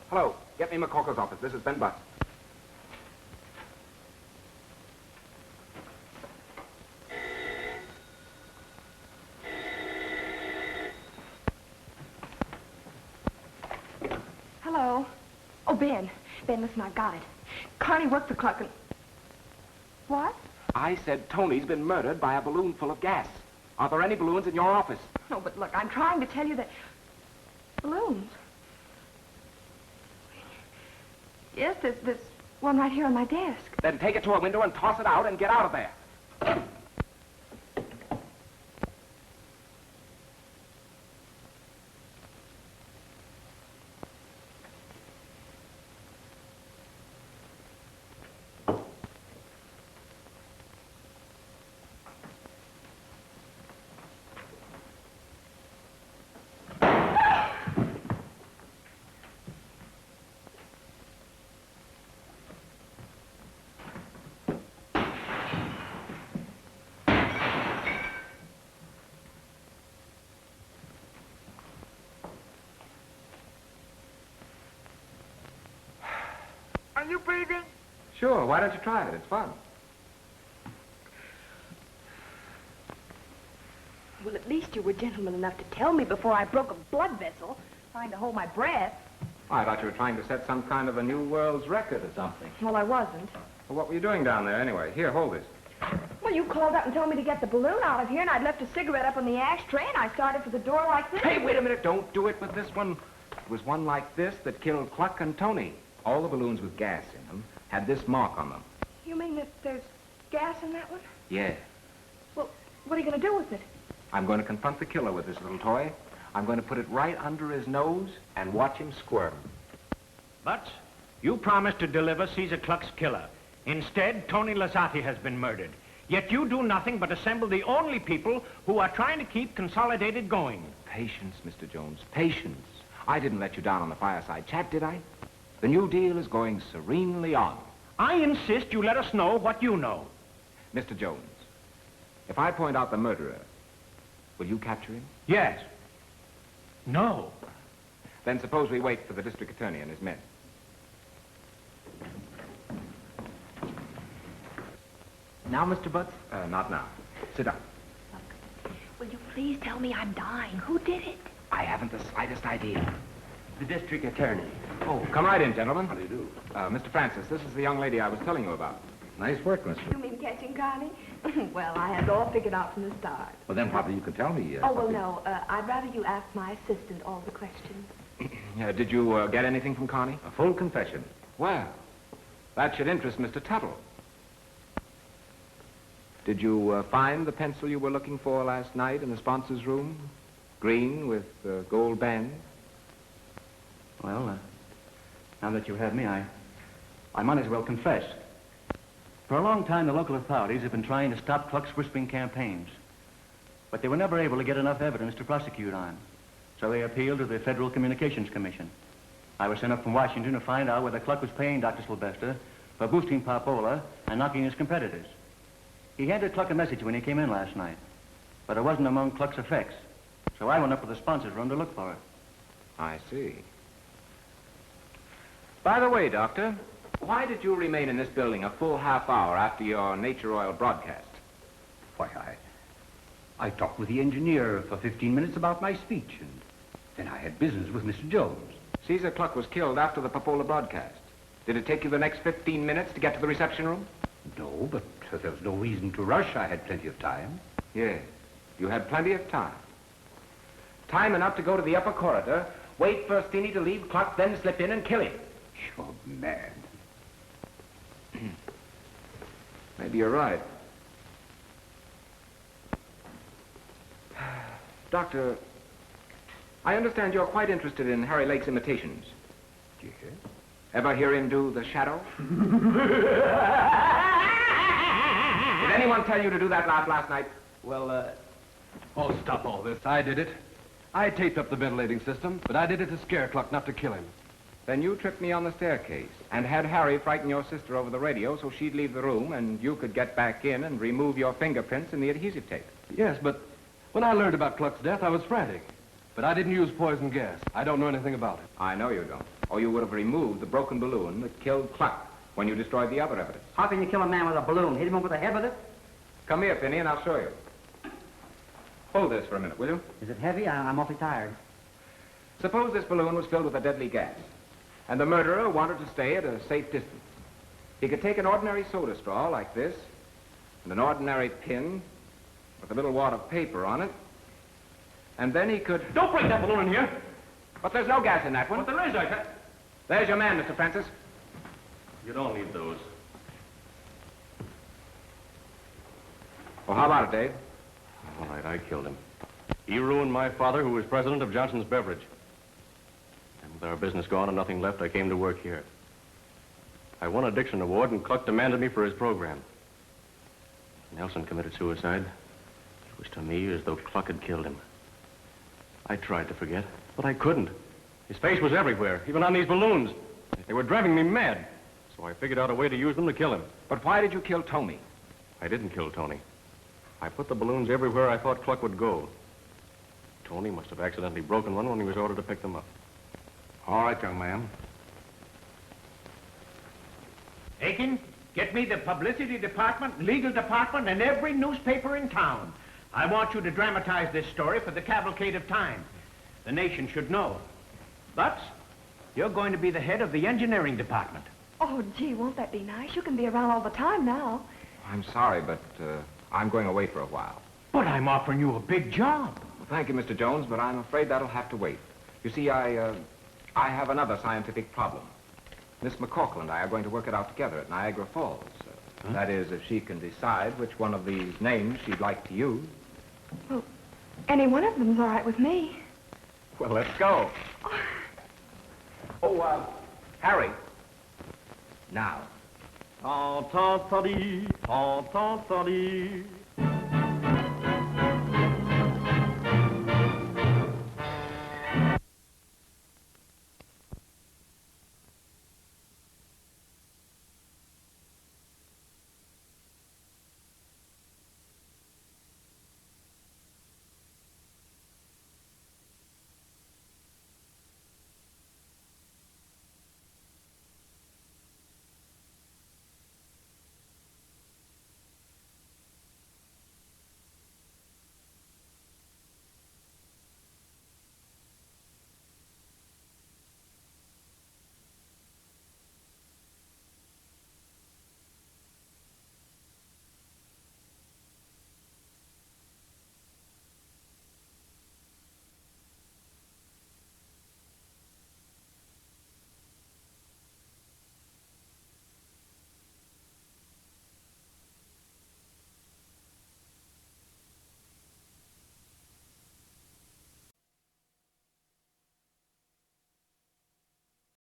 Hello. Get me McCorkle's office. This is Ben Butts. Hello. Oh, Ben. Ben, listen, I got it. Carney worked for Cluck and... What? I said Tony's been murdered by a balloon full of gas. Are there any balloons in your office? No, but look, I'm trying to tell you that... Balloons? Yes, there's one right here on my desk. Then take it to a window and toss it out and get out of there. Are you breathing? Sure, why don't you try it? It's fun. Well, at least you were gentleman enough to tell me before I broke a blood vessel, trying to hold my breath. I thought you were trying to set some kind of a new world's record or something. Well, I wasn't. Well, what were you doing down there anyway? Here, hold this. Well, you called up and told me to get the balloon out of here, and I'd left a cigarette up on the ashtray, and I started for the door like this. Hey, wait a minute. Don't do it with this one. It was one like this that killed Cluck and Tony. All the balloons with gas in them had this mark on them. You mean that there's gas in that one? Yeah. Well, what are you going to do with it? I'm going to confront the killer with this little toy. I'm going to put it right under his nose and watch him squirm. But you promised to deliver Caesar Cluck's killer. Instead, Tony Lasati has been murdered. Yet you do nothing but assemble the only people who are trying to keep Consolidated going. Patience, Mr. Jones, patience. I didn't let you down on the fireside chat, did I? The New Deal is going serenely on. I insist you let us know what you know. Mr. Jones, if I point out the murderer, will you capture him? Yes. No. Then suppose we wait for the district attorney and his men. Now, Mr. Butts? Not now. Sit down. Will you please tell me I'm dying? Who did it? I haven't the slightest idea. The district attorney. Oh, come right in, gentlemen. How do you do? Mr. Francis, this is the young lady I was telling you about. Nice work, mister. You mean catching Connie? Well, I had it all figured out from the start. Well, then probably you could tell me. Oh, well, no. I'd rather you ask my assistant all the questions. Did you get anything from Connie? A full confession. Well, that should interest Mr. Tuttle. Did you find the pencil you were looking for last night in the sponsor's room? Green with gold band? Well, now that you have me, I might as well confess. For a long time, the local authorities have been trying to stop Cluck's whispering campaigns. But they were never able to get enough evidence to prosecute on. So they appealed to the Federal Communications Commission. I was sent up from Washington to find out whether Cluck was paying Dr. Sylvester for boosting Papola and knocking his competitors. He handed Cluck a message when he came in last night, but it wasn't among Cluck's effects. So I went up to the sponsor's room to look for it. I see. By the way, Doctor, why did you remain in this building a full half hour after your Nature Oil broadcast? Why, I talked with the engineer for 15 minutes about my speech, and then I had business with Mr. Jones. Caesar Cluck was killed after the Papola broadcast. Did it take you the next 15 minutes to get to the reception room? No, but there was no reason to rush. I had plenty of time. Yes, you had plenty of time. Time enough to go to the upper corridor, wait for Steenie to leave Cluck, then slip in and kill him. You're mad. Maybe you're right. Doctor, I understand you're quite interested in Harry Lake's imitations. Yes? Ever hear him do the shadow? Did anyone tell you to do that laugh last night? Well, oh, stop all this. I did it. I taped up the ventilating system, but I did it to scare Cluck, not to kill him. Then you tripped me on the staircase and had Harry frighten your sister over the radio so she'd leave the room and you could get back in and remove your fingerprints in the adhesive tape. Yes, but when I learned about Cluck's death, I was frantic. But I didn't use poison gas. I don't know anything about it. I know you don't. Or you would have removed the broken balloon that killed Cluck when you destroyed the other evidence. How can you kill a man with a balloon? Hit him over the head with it? Come here, Finney, and I'll show you. Hold this for a minute, will you? Is it heavy? I'm awfully tired. Suppose this balloon was filled with a deadly gas, and the murderer wanted to stay at a safe distance. He could take an ordinary soda straw like this, and an ordinary pin with a little wad of paper on it, and then he could... Don't break that balloon in here! But there's no gas in that one. But there is, I can't... There's your man, Mr. Francis. You don't need those. Well, how about it, Dave? All right, I killed him. He ruined my father, who was president of Johnson's Beverage. And with our business gone and nothing left, I came to work here. I won a Dixon Award, and Cluck demanded me for his program. Nelson committed suicide. It was to me as though Cluck had killed him. I tried to forget, but I couldn't. His face was everywhere, even on these balloons. They were driving me mad. So I figured out a way to use them to kill him. But why did you kill Tony? I didn't kill Tony. I put the balloons everywhere I thought Cluck would go. Tony must have accidentally broken one when he was ordered to pick them up. All right, young man. Aiken, get me the publicity department, legal department, and every newspaper in town. I want you to dramatize this story for the Cavalcade of Time. The nation should know. Butts, you're going to be the head of the engineering department. Oh, gee, won't that be nice? You can be around all the time now. I'm sorry, but I'm going away for a while. But I'm offering you a big job. Well, thank you, Mr. Jones, but I'm afraid that'll have to wait. You see, I have another scientific problem. Miss McCorkle and I are going to work it out together at Niagara Falls. That is, if she can decide which one of these names she'd like to use. Well, any one of them's all right with me. Well, let's go. Oh, Harry. Now. Ta ta ta dee, ta ta ta dee.